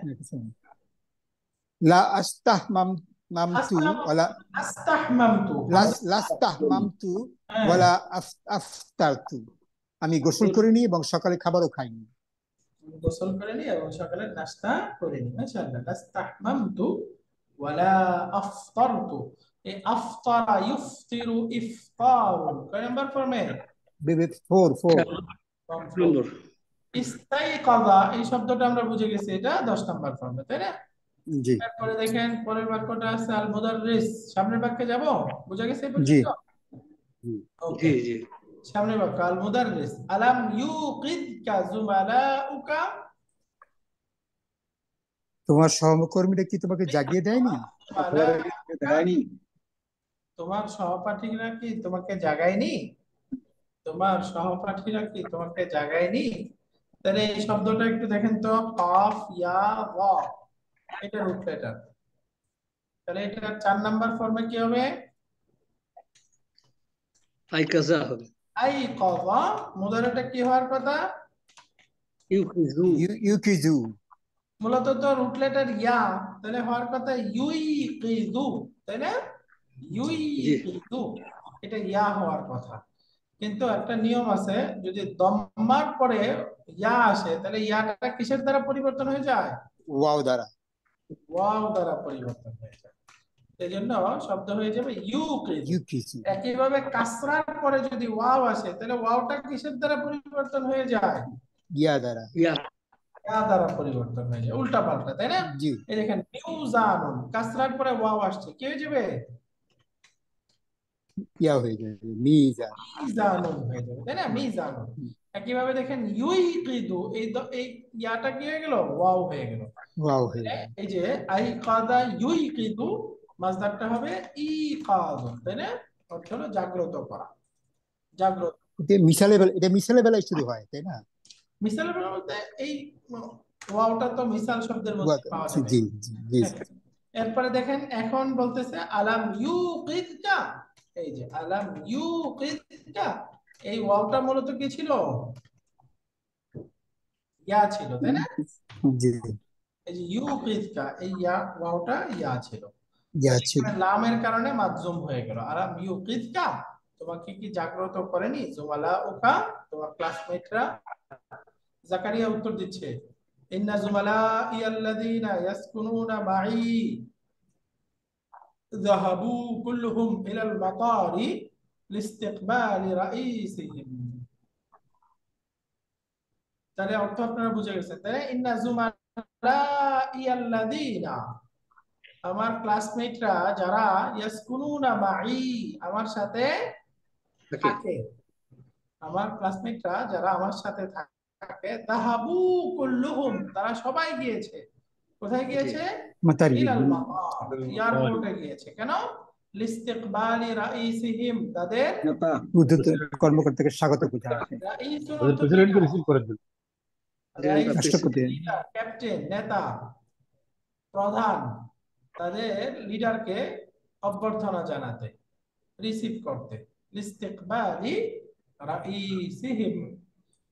লা আস্তাহমামতু ওয়ালা আস্তাহমামতু, লাস্তাহমামতু ওয়ালা আফতারতু, আমি গোসল করিনি এবং সকালে খাবারও খাইনি। গোসল করিনি এবং সকালে নাস্তা করিনি। মাশাআল্লাহ, লাস্তাহমামতু ওয়ালা আফতারতু। এই আফতারা ইফতিরু ইফতারুন কয় নাম্বার ফর্মে? 4 ইস্তাইকাযা, এই শব্দটা আমরা বুঝে গেছি, এটা 10 নাম্বার ফর্মে, তাই না? জি, তারপরে দেখেন পরের বাক্যটা আছে আল মুদাররিস। সামনের বাক্যে যাব, বুঝা গেছে এই জি, পর্যন্ত? ওকে, সামনের বাক্য আল মুদাররিস আলাম ইউকিদকা জুমালাউকা। তোমার সহকর্মীরা কি তোমাকে জাগিয়ে দেয়নি? তোমার সহপাঠীরা কি তোমাকে জাগায়নি? তোমার সহপাঠীরা কি তোমাকে জাগায়নি? তাহলে এই শব্দটা একটু দেখেন তো, কাফ ইয়া ওয়া, এটা রুট লেটার। তাহলে এটা 4 নাম্বার ফর্মে কি হবে? আইকাজা হবে। আইকাযা, মুদারিটা কি হওয়ার কথা? ইউকিজু, মূলত তো রুট লেটার ইয়া, তাহলে হওয়ার কথা ইউইকিযু, তাই না? ইউইকিযু। এটা ইয়া হওয়ার কথা, কিন্তু একটা নিয়ম আছে, যদি দম্মার পরে ইয়া আসে তাহলে ইয়াটা কিসের দ্বারা পরিবর্তন হয়ে যায়? ওয়াও দ্বারা। ওয়াও দ্বারা পরিবর্তন হয়ে যায়। এই জন্য শব্দ হয়ে যাবে ইউকিদু। ইউকিসি। একইভাবে কাসরার পরে যদি ওয়াও আসে তাহলে ওয়াওটা কিসের দ্বারা পরিবর্তন হয়ে যায়? ইয়া দ্বারা। ইয়া ইয়া দ্বারা পরিবর্তন হয়ে যায়, উল্টা পাল্টা, তাই না? জি। এই দেখেন মিউজানুন, কাসরার পরে ওয়াও আসছে, কি হয়ে যাবে? ইয়া হয়ে যাবে, মিজান। মিজানুন হয়ে যাবে, তাই না? মিজানুন। একইভাবে দেখেন ইউইকিদু, এই ইয়াটা কি হয়ে গেল? ওয়াও হয়ে গেল। ওয়াও হয়ে তাহলে যাবে। এই যে আইকাদা ইউইকিদু, মাসদারটা হবে ইকাদু, তাই না? অর্থ হলো জাগ্রত করা, জাগ্রত। এটা মিসালে বেলায় শুরু হয়, তাই না? মিসাল বলতে এই ওয়াওটা তো মিসাল শব্দের মধ্যে পাওয়া জি যাবে। জি জি জি। হ্যাঁ। এরপরে দেখেন এখন বলতেছে আলাম ইউকিদকা, এই যে আলাম ইউকিদকা, এই ওয়াওটা মূলত কি ছিল? ইয়া ছিল, তাই না? জি। এই যে ইউকিদকা, এই ইয়া ওয়াওটা ইয়া ছিল, ইয়া তাহলে ছিল। এখানে লামের কারণে মাযযুম হয়ে গেল। আলাম ইউকিদকা, তোমাকে কি জাগ্রত করেনি? জুমালা উকা, তোমার ক্লাসমেটরা। জাকারিয়া উত্তর দিচ্ছে, ইন্না জুমালাই আল্লাযীনা ইয়াসকুনুনা মাই যাহাবু কুল্লুহুম ইলাল মাতারি লিস্তিকবালি রাইসিহিম। তাহলে অর্থ আপনারা বুঝে গেছেন, তাই না? ইন্না জুমালাই আল্লাযীনা, আমার ক্লাসমেটরা যারা, ইয়াসকুনুনা মাই, আমার সাথে থাকে থাকে, আমার ক্লাসমেটরা যারা আমার সাথে থাকে, যাহাবু কুল্লুহুম, তারা সবাই গিয়েছে। কোথায় জি গিয়েছে? মাতারি। ইলাল মাতার, এয়ারপোর্টে গিয়েছে। কেন? লিস্তিকবালি রাইসিহিম, তাদের নেতা উদ্ধত কর্মকর্তাকে স্বাগত জানাতে। রাইসুল তাদের অর্থ কি প্রেসিডেন্টকে না? রিসিভ করার জন্য। রাইস, রাষ্ট্রপতি। লিডার, ক্যাপ্টেন, নেতা, প্রধান, তাদের লিডারকে অভ্যর্থনা জানাতে, রিসিভ করতে। লিস্তিকবালি রাইসিহিম,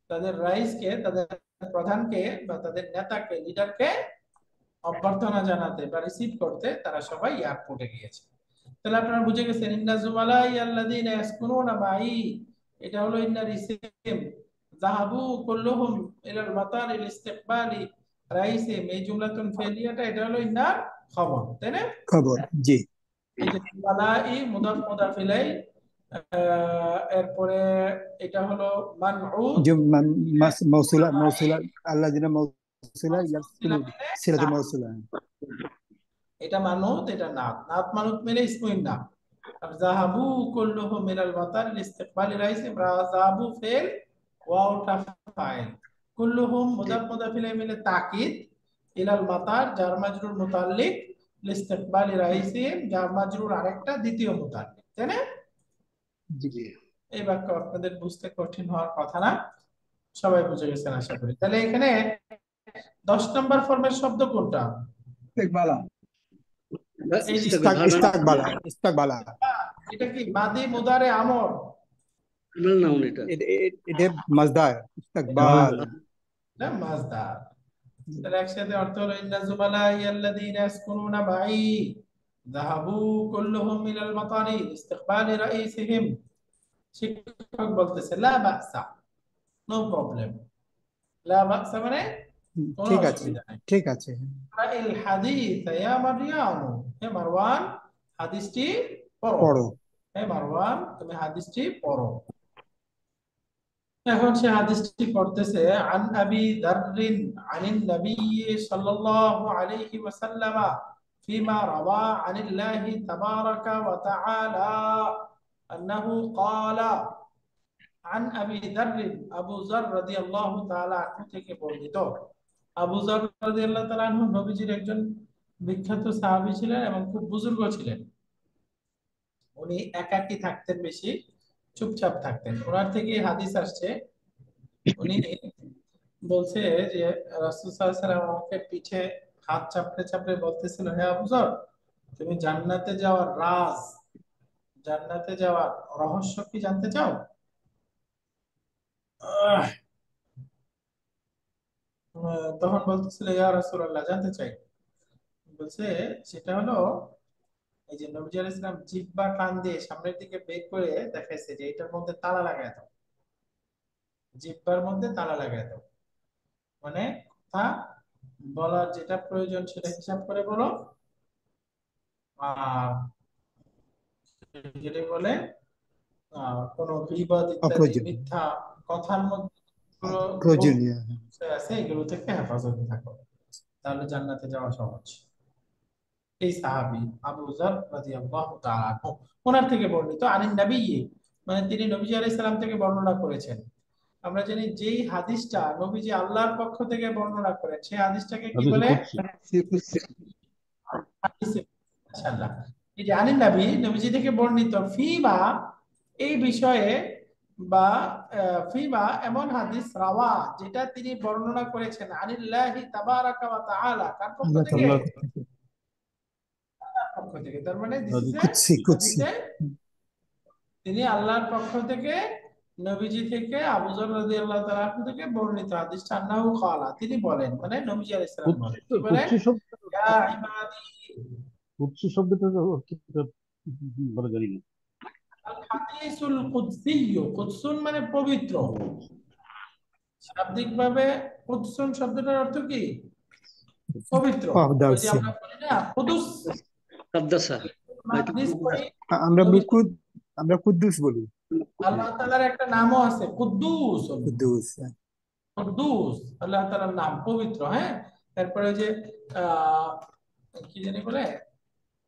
তাদের রাইসকে, তাদের প্রধানকে বা তাদের নেতাকে, লিডারকে অভ্যর্থনা জানাতে বা রিসিভ করতে তারা সবাই এয়ারপোর্টে গিয়েছে। তাহলে আপনারা বুঝে গেছেন ইন্না জুমালাই আল্লাযীনা ইয়াসকুনুনা মাই, এটা হলো ইন্নার ইসিম। যাহাবু কুল্লুহুম ইলাল মাতারি লিস্তিকবালি রাইসিহিম, এই জুমলাতুন ফেলিয়াটা এটা হলো ইন্নার খবর, তাই না? খবর। জি। এই যে জুমালাই মুদাফ মুদাফ ইলাই, এরপরে এটা হলো মানউত, যে মৌসুলা মৌসুলা আল্লাযিনা মৌসুলা ইয়াসকুনু সিরাতে মৌসুলা। এটা মানুত, এটা নাত, নাত মানুত মিলে ইসমুন নাম। আর যাহাবু কুল্লুহুম মিনাল মাতার লিস্তিকবালি রাইসি, যাহাবু ফেল, ওয়াওটা ফাইল, কুল্লুহুম জি মুদাফ মুদাফ ইলাইহি মিলে তাকিদ, ইলাল মাতার জার মাজরুর মুতাল্লিক, লিস্তিকবালি রাইসি জার মাজরুর আরেকটা দ্বিতীয় মুতাল্লিক, তাই না? জি। জি এই বাক্য আপনাদের বুঝতে কঠিন হওয়ার কথা না, সবাই বুঝে গেছেন আশা করি। তাহলে এখানে 10 নম্বর ফর্মের শব্দ কোনটা? ইস্তেকবালা। এই যে ইস্তাকবালা। ইস্তাকবালা। এটা কি মাদি মুদারে আমর? আমল নাউন এটা এটা মাজদার ইস্তাকবাল। না, মাজদার। তাহলে একসাথে অর্থ হলো ইন্না জুমালাই আল্লাযীনা ইয়াসকুনুনা মাই যাহাবু কুল্লুহুম ইলাল মাতারি ইস্তিকবালি রাইসিহিম। শিক্ষক বলতেছে লা বাসা, নো প্রবলেম। লা বাসা মানে কোনো ঠিক আছে, অসুবিধা নেই। ঠিক আছে। ইল হাদিস ইয়া মারইয়াম, হে মারওয়ান হাদিসটি পড়ো। পড়ো। হে মারওয়ান তুমি হাদিসটি পড়ো। এখন সে হাদিসটি পড়তেছে, আন আবি দাররিন আনিন নবী সাল্লাল্লাহু আলাইহি ওয়াসাল্লাম ফিমা রাওয়া আনিল্লাহি তাবারাকা ওয়া তাআলা আন্নাহু ক্বালা। আন আবি দাররিন, আবু যর রাদিয়াল্লাহু তাআলা আনহু থেকে বর্ণিত। আবু যর রাদিয়াল্লাহু তাআলা আনহু নবীজির একজন বিখ্যাত সাহাবী ছিলেন এবং খুব বুজুর্গ ছিলেন। উনি একাকী থাকতেন, বেশি চুপচাপ থাকতেন। ওনার থেকে হাদিস আসছে, উনি বলছে যে রাসূল সাল্লাল্লাহু আলাইহি ওয়াসাল্লাম আমাকে পিঠে হাত চাপড়ে চাপড়ে বলতেছিল, হে আবু যর, তুমি জান্নাতে যাওয়ার রাজ, জান্নাতে যাওয়ার রহস্য কি জানতে চাও? আহ, তখন বলতেছিল, ইয়া রাসূলুল্লাহ, জানতে চাই। বলছে সেটা হলো এই যে নবী আলাইহিস সালাম জিহ্বা কান দিয়ে সামনের দিকে বের করে দেখাইছে যে এটার মধ্যে তালা লাগায় দাও, জিহ্বার মধ্যে তালা লাগায় দাও, মানে কথা বলার যেটা প্রয়োজন সেটা হিসাব করে বলো, আর যেটা বলে কোনো বিবাদ ইত্যাদি অপ্রয়োজনীয় মিথ্যা কথার মধ্যে প্রয়োজনীয়। আছে এগুলো থেকে হেফাজতে থাকো, তাহলে জান্নাতে যাওয়া সহজ। এই সাহাবী আবু যর রাদিয়াল্লাহু তাআলা আনহু, ওনার থেকে বর্ণিত আনিন নবী, মানে তিনি নবীজি আলাইহিস সালাম থেকে বর্ণনা করেছেন। আমরা জানি যেই হাদিসটা নবীজি আল্লাহর পক্ষ থেকে বর্ণনা করেন সেই হাদিসটাকে কি হাদিসে বলে? কুদসি। হাদিসে মাশাআল্লাহ। এই যে আনিন নবী, নবীজি থেকে বর্ণিত ফিমা, এই বিষয়ে, বা ফিমা এমন হাদিস রাওয়া যেটা তিনি বর্ণনা করেছেন আনিল্লাহি তাবারাকা ওয়া তাআলা, কার পক্ষ আল্লাহ থেকে? তাআলা আল্লাহ পক্ষ থেকে। তার মানে দিস ইজ এ কুদসি কুদসি। হাদিসে তিনি আল্লাহর পক্ষ থেকে নবীজি থেকে আবু যর রাদিয়াল্লাহু তাআলা আনহু থেকে বর্ণিত হাদিস, আন্নাহু ক্বালা, তিনি বলেন, মানে নবীজি আলাইহিস সালাম বলেন, কি বলেন? কুদসি শব্দ, ইয়া ইবাদি, কুদসি শব্দটা বলে জানি না। আল হাদিসুল কুদসিয়্যু, কুদসুন মানে পবিত্র। শাব্দিকভাবে কুদসুন শব্দটার অর্থ কি? পবিত্র। ওই যে আমরা বলি না কুদুস, কাদ্দাসা, মাকদিস করি, আমরা নবী আমরা কুদ্দুস বলি। আল্লাহ তাআলার একটা নামও আছে কুদ্দুস, কুদ্দুস। কুদ্দুস আল্লাহ তাআলার নাম, পবিত্র। হ্যাঁ, তারপরে যে আহ কি জানি বলে,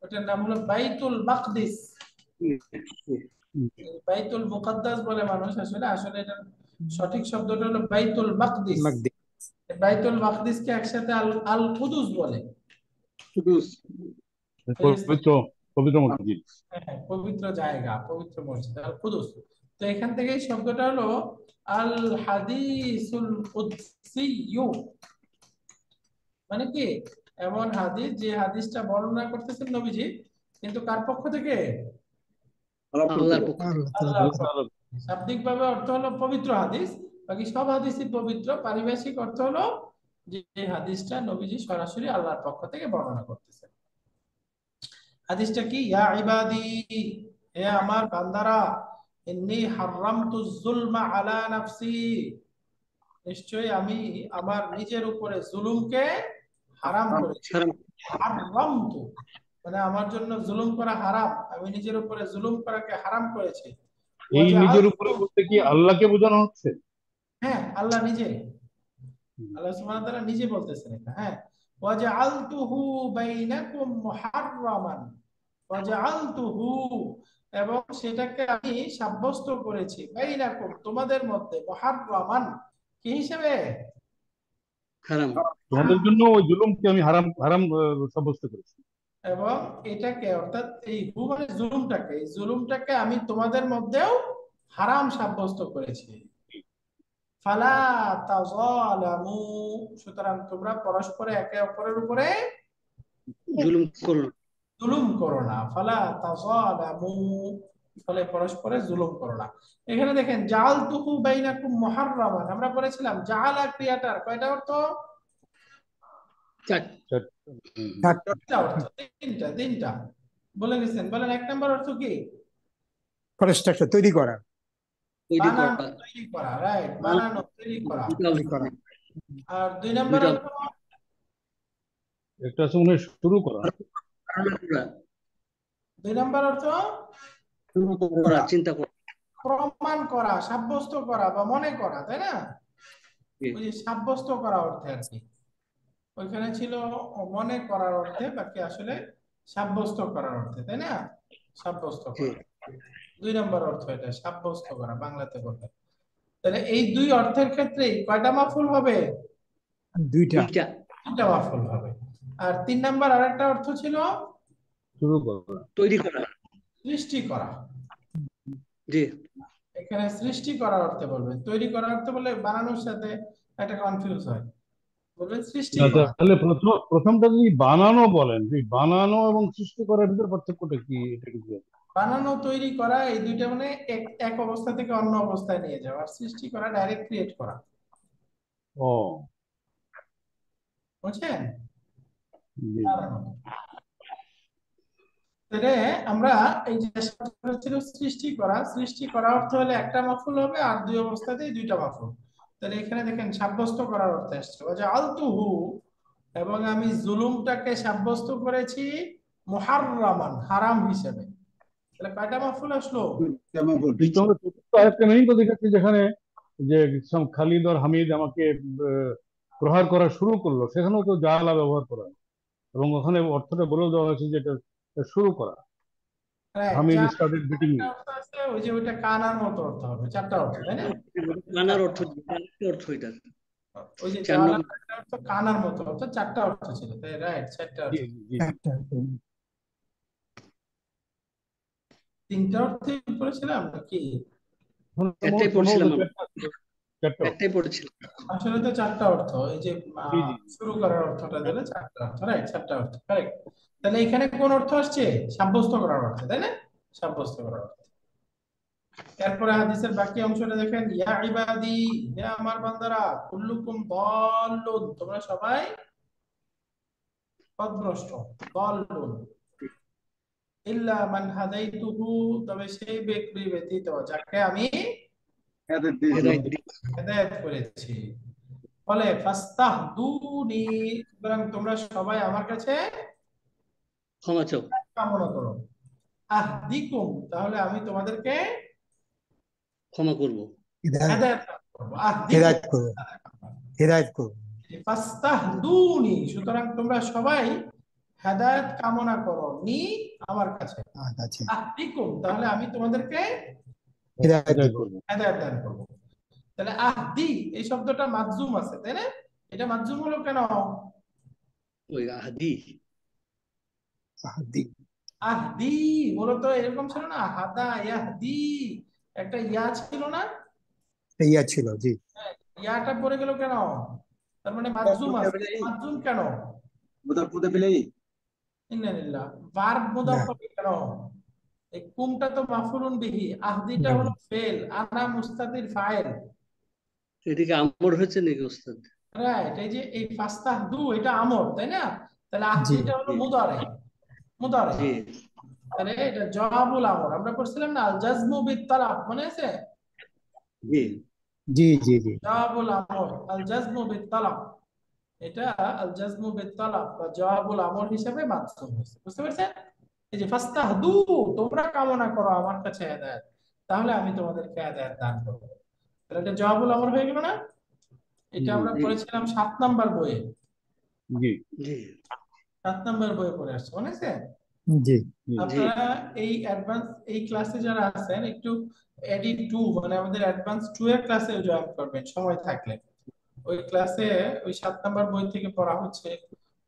ওটার নাম হলো বাইতুল মাকদিস, বাইতুল মুকাদ্দাস বলে মানুষ, আসলে আসলে এটার সঠিক শব্দটা হলো বাইতুল মাকদিস। মাকদিস। বাইতুল মাকদিসকে একসাথে আল আল কুদুস বলে, কুদুস। পবিত্র, পবিত্র মসজিদ। হ্যাঁ, পবিত্র জায়গা, পবিত্র মসজিদ আল কুদুস। তো এখান থেকে এই শব্দটা হলো আল হাদিসুল কুদসিয়্যু, মানে কি এমন হাদিস যে হাদিসটা বর্ণনা করতেছেন নবীজি, কিন্তু কার পক্ষ থেকে? আল্লাহর পক্ষ থেকে। আল্লাহ তাআলা আল্লাহর পক্ষ থেকে। শাব্দিকভাবে অর্থ হলো পবিত্র হাদিস, বাকি সব হাদিসই পবিত্র। পারিভাষিক অর্থ হলো যে এই হাদিসটা নবীজি সরাসরি আল্লাহর পক্ষ থেকে বর্ণনা করতেছেন। হাদিসটা কি? ইয়া ইবাদি, হে আমার বান্দারা, ইন্নী হারামতুজ যুলমা আলা নাফসি, নিশ্চয়ই আমি আমার নিজের উপরে জুলুমকে হারাম করেছি। হারাম। হারামতু মানে আমার জন্য জুলুম করা হারাম, আমি নিজের উপরে জুলুম করাকে হারাম করেছি। এই নিজের উপরে বলতে কি আল্লাহকে বোঝানো হচ্ছে? হ্যাঁ, আল্লাহ নিজে, আল্লাহ সুবহানাহু ওয়া তাআলা নিজে বলতেছেন এটা। হ্যাঁ, ওয়াজআলতুহু বাইনাকুম মুহাররামান, ওয়াজআলতুহু, এবং সেটাকে আমি সাব্যস্ত করেছি, বাইনাকুম তোমাদের মধ্যে, মুহাররামান কি হিসেবে? হারাম। তোমাদের জন্য ওই জুলুমকে আমি হারাম হারাম সাব্যস্ত করেছি। এবং এটাকে, অর্থাৎ এই হু মানে জুলুমটাকে, এই জুলুমটাকে আমি তোমাদের মধ্যেও হারাম সাব্যস্ত করেছি। ফালা তাযালামু, সুতরাং তোমরা পরস্পরে একে অপরের উপরে জুলুম করলো। জুলুম করো না। ফালা তাযালামু, ফলে পরস্পরে জুলুম করো না। এখানে দেখেন জাআলতুহু বাইনাকুম মুহাররামান, আমরা পড়েছিলাম জাআলা ক্রিয়াটার কয়টা অর্থ? তিনটা অর্থ, তিনটা বলে গেছেন। বলেন এক নম্বর অর্থ কি? কনস্ট্রাকশন, তৈরি করা। তৈরি করা। বানানো, তৈরি করা, রাইট, বানানো, তৈরি করা। তৈরি করা। আর দুই নম্বর দুইটা অর্থ? একটা আছে মনে হয় শুরু করা। দুই নম্বর অর্থ শুরু করা, করা। চিন্তা করা। প্রমাণ করা, সাব্যস্ত করা বা মনে করা, তাই না? জি। ওই যে সাব্যস্ত করা অর্থে আর কি, ওইখানে ছিল মনে করার অর্থে, বাকি আসলে সাব্যস্ত করার অর্থে, তাই না? সাব্যস্ত জি। করা দুই নম্বর অর্থ, এটা সাব্যস্ত করা বাংলাতে বলতে। তাহলে এই দুই অর্থের ক্ষেত্রে কয়টা মাফুল হবে? দুইটা। দুইটা মাফুল হবে। আর তিন নম্বর আরেকটা অর্থ ছিল শুরু করা, তৈরি করা। সৃষ্টি করা। জি। এখানে সৃষ্টি করার অর্থে বলবেন, তৈরি করার অর্থে বলে বানানোর সাথে একটা কনফিউজ হয়, বলবেন সৃষ্টি না করা। তাহলে প্রথমটা যদি বানানো বলেন, যে বানানো এবং সৃষ্টি করার ভিতর পার্থক্যটা কি, এটা কি? বানানো, তৈরি করা, এই দুইটা মানে এক অবস্থা থেকে অন্য অবস্থায় নিয়ে যাওয়া, আর সৃষ্টি করা ডাইরেক্ট ক্রিয়েট করা, ও বুঝছেন? জি। তাহলে আমরা এই যে শব্দটা ছিল সৃষ্টি করা অর্থ হলে একটা মাফুল হবে আর দুই অবস্থাতেই দুইটা মাফুল। তাহলে এখানে দেখেন সাব্যস্ত করার অর্থে আসছে ওয়াজআলতুহু, এবং আমি জুলুমটাকে সাব্যস্ত করেছি মুহাররামান, হারাম হিসেবে। তাহলে কয়টা মাফুল আসলো? কিন্তু আমরা চতুর্থ আরেকটা মিনিং তো দেখাচ্ছি যেখানে যে খালিদ আর হামিদ আমাকে প্রহার করা শুরু করলো, সেখানেও তো জালা ব্যবহার করা, এবং ওখানে অর্থটা বলেও দেওয়া হয়েছে যে এটা শুরু করা। Hamid started beating me. ওই যে ওইটা কানার মতো অর্থ হবে, চারটা অর্থ, তাই না? কানার অর্থ এটা ওই যে 4 নম্বর। অর্থ কানার মতো অর্থ, চারটা অর্থ ছিল, তাই? রাইট, চারটা অর্থ। তিনটা অর্থে পড়েছিলাম নাকি? একটাই পড়ছিলাম, একটাই পড়েছিলাম। আসলে তো চারটা অর্থ, এই যে শুরু করার অর্থটা দিলে চারটা অর্থ, রাইট, চারটা অর্থ, কারেক্ট। তাহলে এখানে কোন অর্থ আসছে? সাব্যস্ত করার অর্থ, তাই না? সাব্যস্ত করার অর্থ। এরপরে হাদিসের বাকি অংশটা দেখেন, ইয়া ইবাদি, হে আমার বান্দারা, কুল্লুকুম দাল্লুন, তোমরা সবাই পথভ্রষ্ট, দাল্লুন, ইল্লা মান হাদাইতুহু, তবে সেই ব্যক্তি ব্যতীত যাকে আমি হেদায়েত করেছি। ফলে ফাস্তাহদুনি, সুতরাং তোমরা সবাই আমার কাছে ক্ষমা চাও, কামনা করো। আহদিকুম, তাহলে আমি তোমাদেরকে ক্ষমা করব, হেদায়েত করব। হেদায়েত করব। ফাস্তাহদুনি, সুতরাং তোমরা সবাই হেদায়েত কামনা করো নি আমার কাছে। আহদিকুম, তাহলে আমি তোমাদেরকে হেদায়েত দান করব। তাহলে আহদি এই শব্দটা মাজজুম আছে, তাই না? এটা মাজজুম হলো কেন? ওই আহদি আহদি মূলত এরকম ছিল না, হাদা ইয়াহদি, একটা ইয়া ছিল না? ইয়া ছিল, জি। ইয়াটা পড়ে গেল কেন? তার মানে মাজজুম আছে। মাজজুম কেন? মুদাফ ইলাইহি, ইন্নালিল্লাহ, ভার্ব মুদাফ হবে কেন? এই কুমটা তো মাফউলুন বিহি, আহদিটা হলো ফেল, আনা মুস্তাতির ফাইল। এদিকে আমর হয়েছে নাকি ওস্তাদ? রাইট, এই যে এই ফাস্তাহদু এটা আমর, তাই না? তাহলে আহদিটা হলো মুদারে, জি তাহলে এটা জওয়াবুল আমর। আমরা পড়ছিলাম না আল জাজমু বিত তালাব, মনে আছে? জি জি জি জি জওয়াবুল আমর, আল জাজমু বিত তালাব, এটা আল জাজমু বিত তালাব বা জওয়াবুল আমর হিসেবে মানসুব হয়েছে। বুঝতে পারছেন? এই যে ফাস্তাহদু, তোমরা কামনা করো আমার কাছে হেদায়েত, তাহলে আমি তোমাদেরকে হেদায়েত দান করব। তাহলে এটা জওয়াবুল আমর হয়ে গেল না? এটা আমরা পড়েছিলাম 7 নাম্বার বইয়ে। জি জি 7 নাম্বার বইয়ে পড়ে আসছে, মনে আছে? জি। আপনারা এই অ্যাডভান্স এই ক্লাসে যারা আছেন, একটু এডি 2 মানে আমাদের অ্যাডভান্স 2 এর ক্লাসে জয়েন করবেন সময় থাকলে। ওই ক্লাসে ওই 7 নাম্বার বই থেকে পড়া হচ্ছে,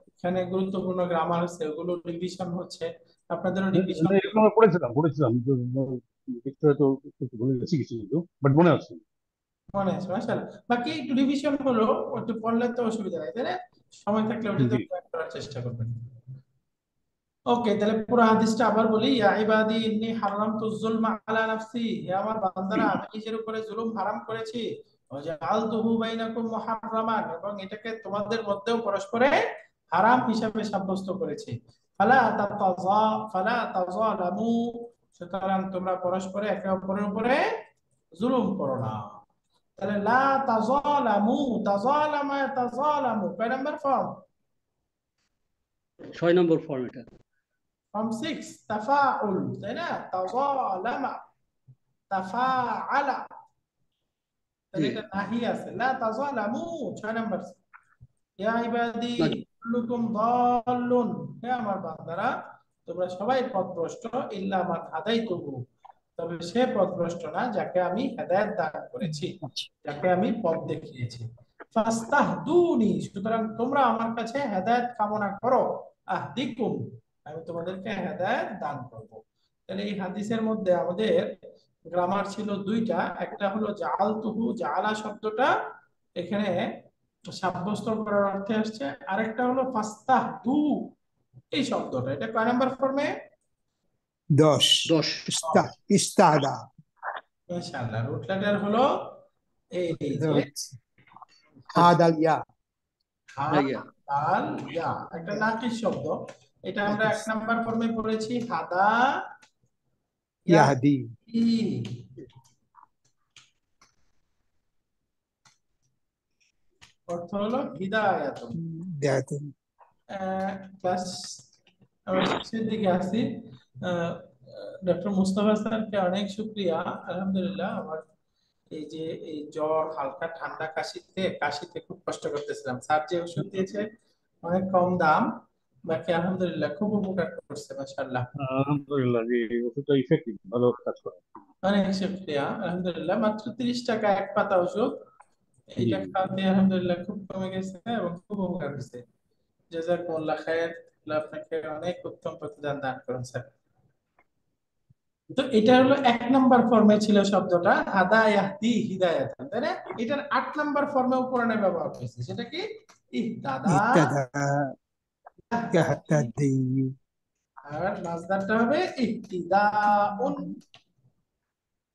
এখানে গুরুত্বপূর্ণ গ্রামার আছে, ওগুলো রিভিশন হচ্ছে। আপনাদেরও রিভিশন আমরা পড়েছিলাম তো একটু ভুলে গেছি কিছু কিছু, বাট মনে আছে। মনে আছে মাশাআল্লাহ। বাকি একটু রিভিশন হলো, একটু পড়লে তো অসুবিধা নাই, তাই না? সময় থাকলে ওটাতে জয়েন করার চেষ্টা করবেন। ওকে, তাহলে পুরো হাদিসটা আবার বলি, ইয়া ইবাদি ইন্নী হারামতুজ যুলমা আলা নাফসি, হে আমার বান্দারা, আমি নিজের উপরে জুলুম হারাম করেছি, ওয়া জাআলতুহু বাইনাকুম মুহাররামান, এবং এটাকে তোমাদের মধ্যেও পরস্পরে হারাম হিসাবে সাব্যস্ত করেছি। ফালা তাযালামু, সুতরাং তোমরা পরস্পরে একে অপরের উপরে জুলুম করো না। তাহলে লা তাযালামু, তাযালামা তাযালামু কয় নাম্বার ফর্ম? 6 নম্বর ফর্ম এটা। From 6 তাফাউল, তাই না? তাযালামা, তাফাআলা, তাহলে এটা নাহি আছে, লা তাযালামু 6 নাম্বার। ইয়া ইবাদি কুল্লুকুম দাল্লুন, হে আমার বান্দারা, তোমরা সবাই পথভ্রষ্ট, ইল্লা মান হাদাইতুহু, তবে সে পথভ্রষ্ট না যাকে আমি হেদায়েত দান করেছি, যাকে আমি পথ দেখিয়েছি। ফাস্তাহদুনি, সুতরাং তোমরা আমার কাছে হেদায়েত কামনা করো। আহদিকুম, আমি তোমাদেরকে হেদায়েত দান করব। তাহলে এই হাদিসের মধ্যে আমাদের গ্রামার ছিল দুইটা, একটা হলো জাআলতুহু, জাআলা শব্দটা এখানে সাব্যস্ত করার অর্থে আসছে, আরেকটা হলো ফাস্তাহদু এই শব্দটা, এটা কয় নাম্বার ফর্মে? 10 ইস্তাদা। মাশাআল্লাহ, রুট লেটার হলো এই যে হাদাল ইয়া, হাদাল ইয়া, একটা নাকিস শব্দ। এটা আমরা 1 নাম্বার ফর্মে পড়েছি হাদা ইয়াহদি ইয়াহদি। অর্থ হলো হিদায়াতুন। দেয়াতুন। ক্লাস আমরা শেষের দিকে আছি। ডক্টর মুস্তাফা স্যারকে অনেক শুকরিয়া, আলহামদুলিল্লাহ। আমার এই যে এই জ্বর, হালকা ঠান্ডা, কাশিতে খুব কষ্ট করতেছিলাম। স্যার যে ওষুধ দিয়েছে অনেক কম দাম, বাকি আলহামদুলিল্লাহ খুব উপকার করছে মাশাআল্লাহ। আলহামদুলিল্লাহ, যে ওষুধটা ইফেক্টিভ, ভালো কাজ করে। অনেক শুকরিয়া, আলহামদুলিল্লাহ। মাত্র 30 টাকা এক পাতা ওষুধ, জি এটা খাওয়াতে আলহামদুলিল্লাহ খুব কমে গেছে এবং খুব উপকার হয়েছে। জাযাকুমুল্লাহ খায়ের, আল্লাহ আপনাকে অনেক উত্তম প্রতিদান দান করুন স্যার। তো এটা হলো 1 নাম্বার ফর্মে ছিল শব্দটা হাদা ইয়াহদি হিদায়াতান, তাই না? এটার 8 নাম্বার ফর্মেও কোরআনে ব্যবহার হয়েছে, সেটা কি? ইহতাদা ইহতাদা ইয়াহতাদি। ইয়াহতাদি। আর মাসদারটা হবে ইহতিদাউন।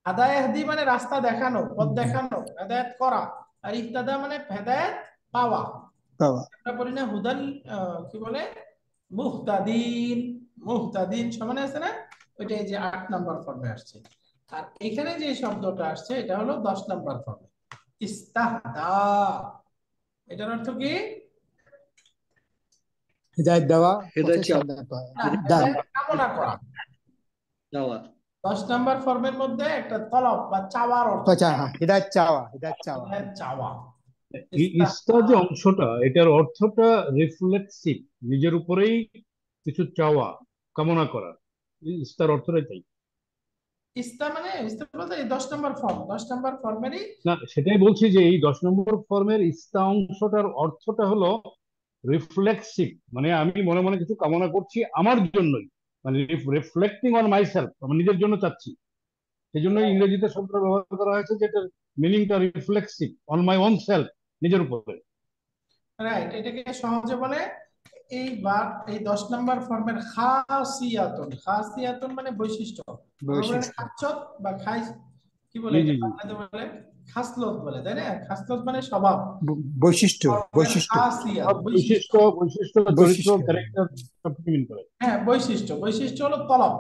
হাদা ইয়াহদি মানে রাস্তা দেখানো, পথ দেখানো, হেদায়েত করা। আর ইহতাদা মানে হেদায়েত পাওয়া। বাবা আমরা বলি না হুদাল, কি বলে, মুহতাদিন। মুহতাদিন সমানে আছে না? ওইটা এই যে 8 নাম্বার ফর্মে আসছে। আর এখানে যে শব্দটা আসছে এটা হলো 10 নাম্বার ফর্মে, ইস্তাহদা। এটার অর্থ কি? হিদায়াত দেওয়া, হেদায়েত পথের চাওয়া, সন্ধান পাওয়া, না, দান। হেদায়েত কামনা করা। চাওয়া। 10 নাম্বার ফর্মের মধ্যে একটা তলব বা চাওয়ার অর্থ, হিদায়াত চাওয়া, হিদায়াত চাওয়া। হেদায়েত চাওয়া। ইস্তা যে অংশটা, এটার অর্থটা রিফ্লেক্সিভ, নিজের উপরেই কিছু চাওয়া, কামনা করা। ইস্তার অর্থটাই তাই। ইস্তা মানে ইস্তা বলতে এই 10 নাম্বার ফর্ম, 10 নাম্বার ফর্মেরই। না, সেটাই বলছি যে এই 10 নম্বর ফর্মের ইস্তা অংশটার অর্থটা হলো রিফ্লেক্সিভ, মানে আমি মনে মনে কিছু কামনা করছি আমার জন্যই, মানে রিফ্লেক্টিং অন মাই সেলফ, আমি নিজের জন্য চাচ্ছি। সেই জন্য ইংরেজিতে শব্দ ব্যবহার করা হয়েছে, যেটার মিনিংটা reflexive, on my own self, নিজের উপরে। রাইট, এটাকে সহজে বলে এই 10 নাম্বার ফর্মের খাসিয়াতুন। খাসিয়াতুন মানে বৈশিষ্ট্য। আমরা বলি বৈশিষ্ট্য। খাসলত বা কি বলে, জি এটা জি জি। বাংলাতে বলে খাসলত বলে, তাই না? খাসলত মানে স্বভাব। বৈশিষ্ট্য, ফর্মের বৈশিষ্ট্য, খাসিয়াত সব বৈশিষ্ট্য। বৈশিষ্ট্য, চরিত্র, বৈশিষ্ট্য। ক্যারেক্টার সব কিছু মিন করে। হ্যাঁ, বৈশিষ্ট্য। বৈশিষ্ট্য হলো তলব।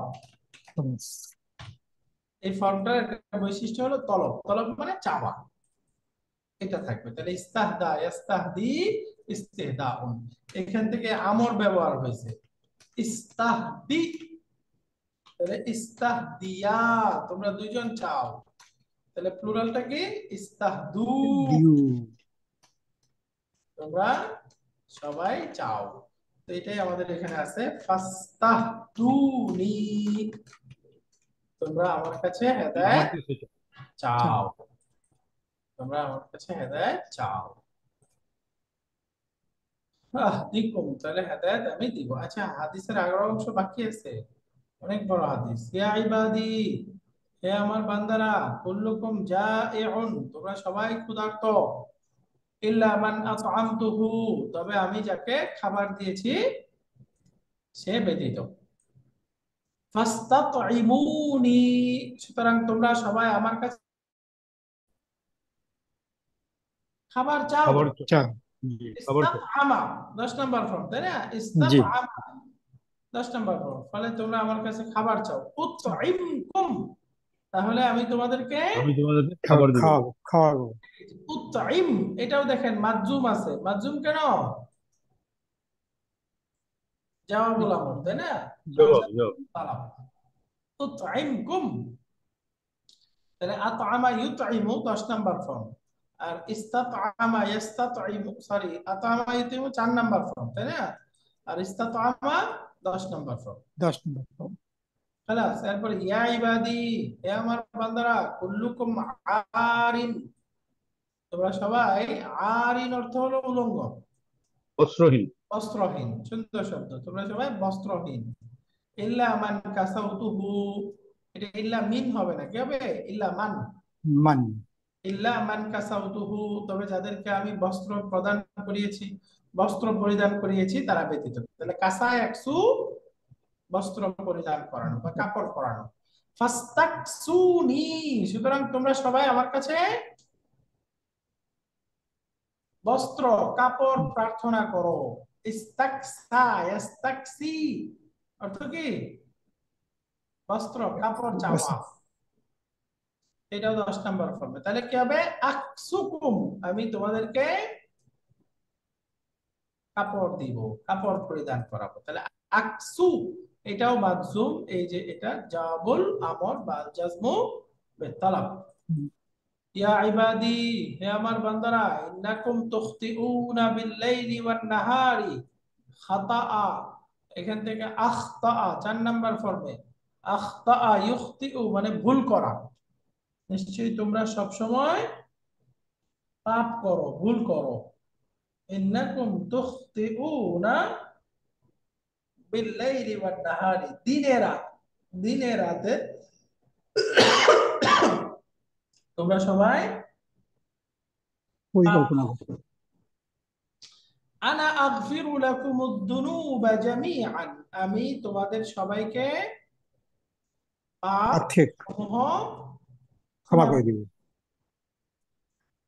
এই ফর্মটার একটা বৈশিষ্ট্য হলো তলব। তলব মানে চাওয়া, এটা থাকবে। তাহলে ইস্তাহদা, ইস্তাহদি, ইস্তিহদাউন, এখান থেকে আমর ব্যবহার হয়েছে। ইস্তাহদি, তাহলে ইস্তাহদিয়া, তোমরা দুইজন চাও। তাহলে প্লুরালটা কি? ইস্তাহদু, দিউ। তোমরা সবাই চাও। তো এটাই আমাদের এখানে আছে, ফাস্তাহদুনি, তোমরা আমার কাছে আমার হেদায়েত কাছে চাও। চাও। তোমরা আমার কাছে হেদায়েত চাও। দিকুম, তাহলে হেদায়েত আমি দিব। আচ্ছা, হাদিসের আগের অংশ বাকি আছে, অনেক বড় হাদিস। ইয়া ইবাদি, হে আমার বান্দারা, কুল্লুকুম জাইউন, তোমরা সবাই ক্ষুধার্ত। ইল্লা মান আতআমতুহু, তবে আমি যাকে খাবার দিয়েছি সে ব্যতীত। ফাস্তাতইমুনি, সুতরাং তোমরা সবাই আমার কাছে খাবার চাও। খাবার চাও। চাও। জি, খাবার চাও। ইস্তাতআমা 10 নাম্বার ফর্ম, তাই না? জি। ইস্তাতআমা 10 নাম্বার ফর্ম, ফলে তোমরা আমার কাছে খাবার চাও। উতইমকুম, তাহলে আমি তোমাদেরকে আমি তোমাদেরকে খাবার দিব। খাওয়াবো, খাওয়াবো। উতইম, এটাও দেখেন মাজুম আছে। মাজুম কেন? জবাবুল আমর, তাই না? জবাব জবাব। তালাব। উতইমকুম, তাহলে আতআমা ইউতইমু 10 নাম্বার ফর্ম। আর ইস্তাতআমা ইস্তাতইমু, সরি, আতআমা ইউতইমু 4 নাম্বার ফর্ম, তাই না? আর ইস্তাতআমা 10 নাম্বার ফর্ম। 10 নম্বর। খালাস। এরপর ইয়া ইবাদি, হে আমার বান্দারা, কুল্লুকুম আরিন, তোমরা সবাই, আরিন অর্থ হলো উলঙ্গ, বস্ত্রহীন। বস্ত্রহীন। সুন্দর শব্দ, তোমরা সবাই বস্ত্রহীন। ইল্লা মান কাসাউতুহু, এটা ইল্লা মিন হবে না, কি হবে? ইল্লা মান। মান। ইল্লা মান কাসাউতুহু, তবে যাদেরকে আমি বস্ত্র প্রদান করিয়েছি, বস্ত্র পরিধান করিয়েছি, তারা ব্যতীত। তাহলে কাসা একসু, বস্ত্র পরিধান করানো বা কাপড় পরানো। ফাস্তাকসুনি, সুতরাং তোমরা সবাই আমার কাছে বস্ত্র, কাপড় প্রার্থনা করো। ইস্তাকসা ইস্তাকসি অর্থ কি? বস্ত্র, কাপড় চাওয়া। এটাও 10 নম্বর ফর্মে। তাহলে কি হবে? আকসুকুম, আমি তোমাদেরকে কাপড় দিব, কাপড় পরিধান করাবো। তাহলে আকসু এটাও মাজজুম, এই যে এটা জাবুল আমর বা জাজমু বিতালাব। ইয়া ইবাদি, হে আমার বান্দারা, ইন্নাকুম তুখতিউনা বিল-লাইলি ওয়ান-নাহারি খাতাআ, এখান থেকে আখতাআ 4 নাম্বার ফর্মে। আখতাআ ইউখতিউ মানে ভুল করা। নিশ্চয়ই তোমরা সব সময় পাপ করো, ভুল করো। ইন্নাকুম তুখতিউনা বিল-লাইলি ওয়ান-নাহারি, দিনে রাত, দিনে রাতে তোমরা সবাই পরিকল্পনা করো। আনা আগফিরু লাকুমুদ দুনুবা জামিআন, আমি তোমাদের সবাইকে পাপ আর্থিক সমূহ ক্ষমা করে দিব।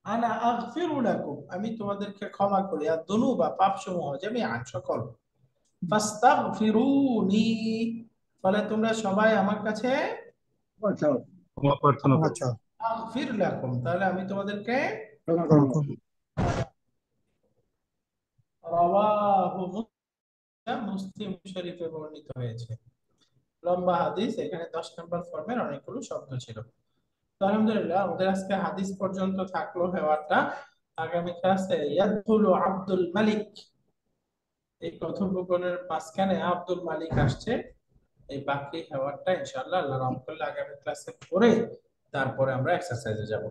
আনা আগফিরু লাকুম, আমি তোমাদেরকে ক্ষমা করি, আর দুনুবা পাপ সমূহ জামিআন সকল। ফাস্তাগফিরুনি, ফলে তোমরা সবাই আমার কাছে আচ্ছা, ক্ষমা প্রার্থনা করো। আচ্ছা, আগফির লাকুম, তাহলে আমি তোমাদেরকে ক্ষমা ক্ষমা করুন। করো। রাওয়াহু মুসলিম শরীফে বর্ণিত হয়েছে। লম্বা হাদিস, এখানে 10 নম্বর ফর্মের অনেকগুলো শব্দ ছিল। তো আলহামদুলিল্লাহ, আমাদের আজকে হাদিস পর্যন্ত থাকলো হেওয়ারটা। আগামী ক্লাসে ইয়াদখুলু আব্দুল মালিক, এই কথোপকথনের মাঝখানে আব্দুল মালিক আসছে। এই বাকি হেওয়ারটা ইনশাআল্লাহ আল্লাহ রহম করলে আগামী ক্লাসে পড়ে তারপরে আমরা এক্সারসাইজে যাব।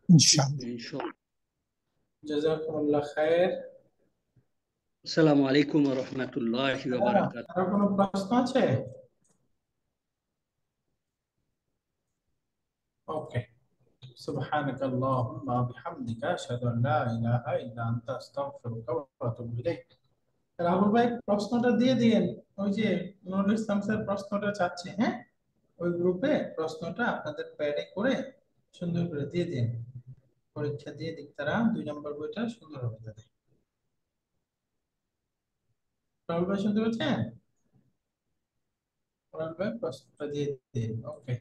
ইনশাআল্লাহ। ইনশাআল্লাহ। জাযাকুমুল্লাহ খায়ের। আসসালামু আলাইকুম ওয়া রাহমাতুল্লাহি ওয়া বারাকাতুহু। আর কোনো প্রশ্ন আছে? ওকে, سبحانك اللهم وبحمدك أشهد أن لا إله إلا أنت أستغفرك وأتوب إليك. রাহুল ভাই প্রশ্নটা দিয়ে দিয়েন, ওই যে নুরুল ইসলাম স্যার প্রশ্নটা চাচ্ছে, হ্যাঁ ওই গ্রুপে প্রশ্নটা আপনাদের প্যাডে করে সুন্দর করে দিয়ে দিন, পরীক্ষা দিয়ে দিক তারা, 2 নম্বর বইটা সুন্দর হবে তাদের। রাহুল ভাই শুনতে পাচ্ছেন? রাহুল ভাই প্রশ্নটা দিয়ে দিন। ওকে।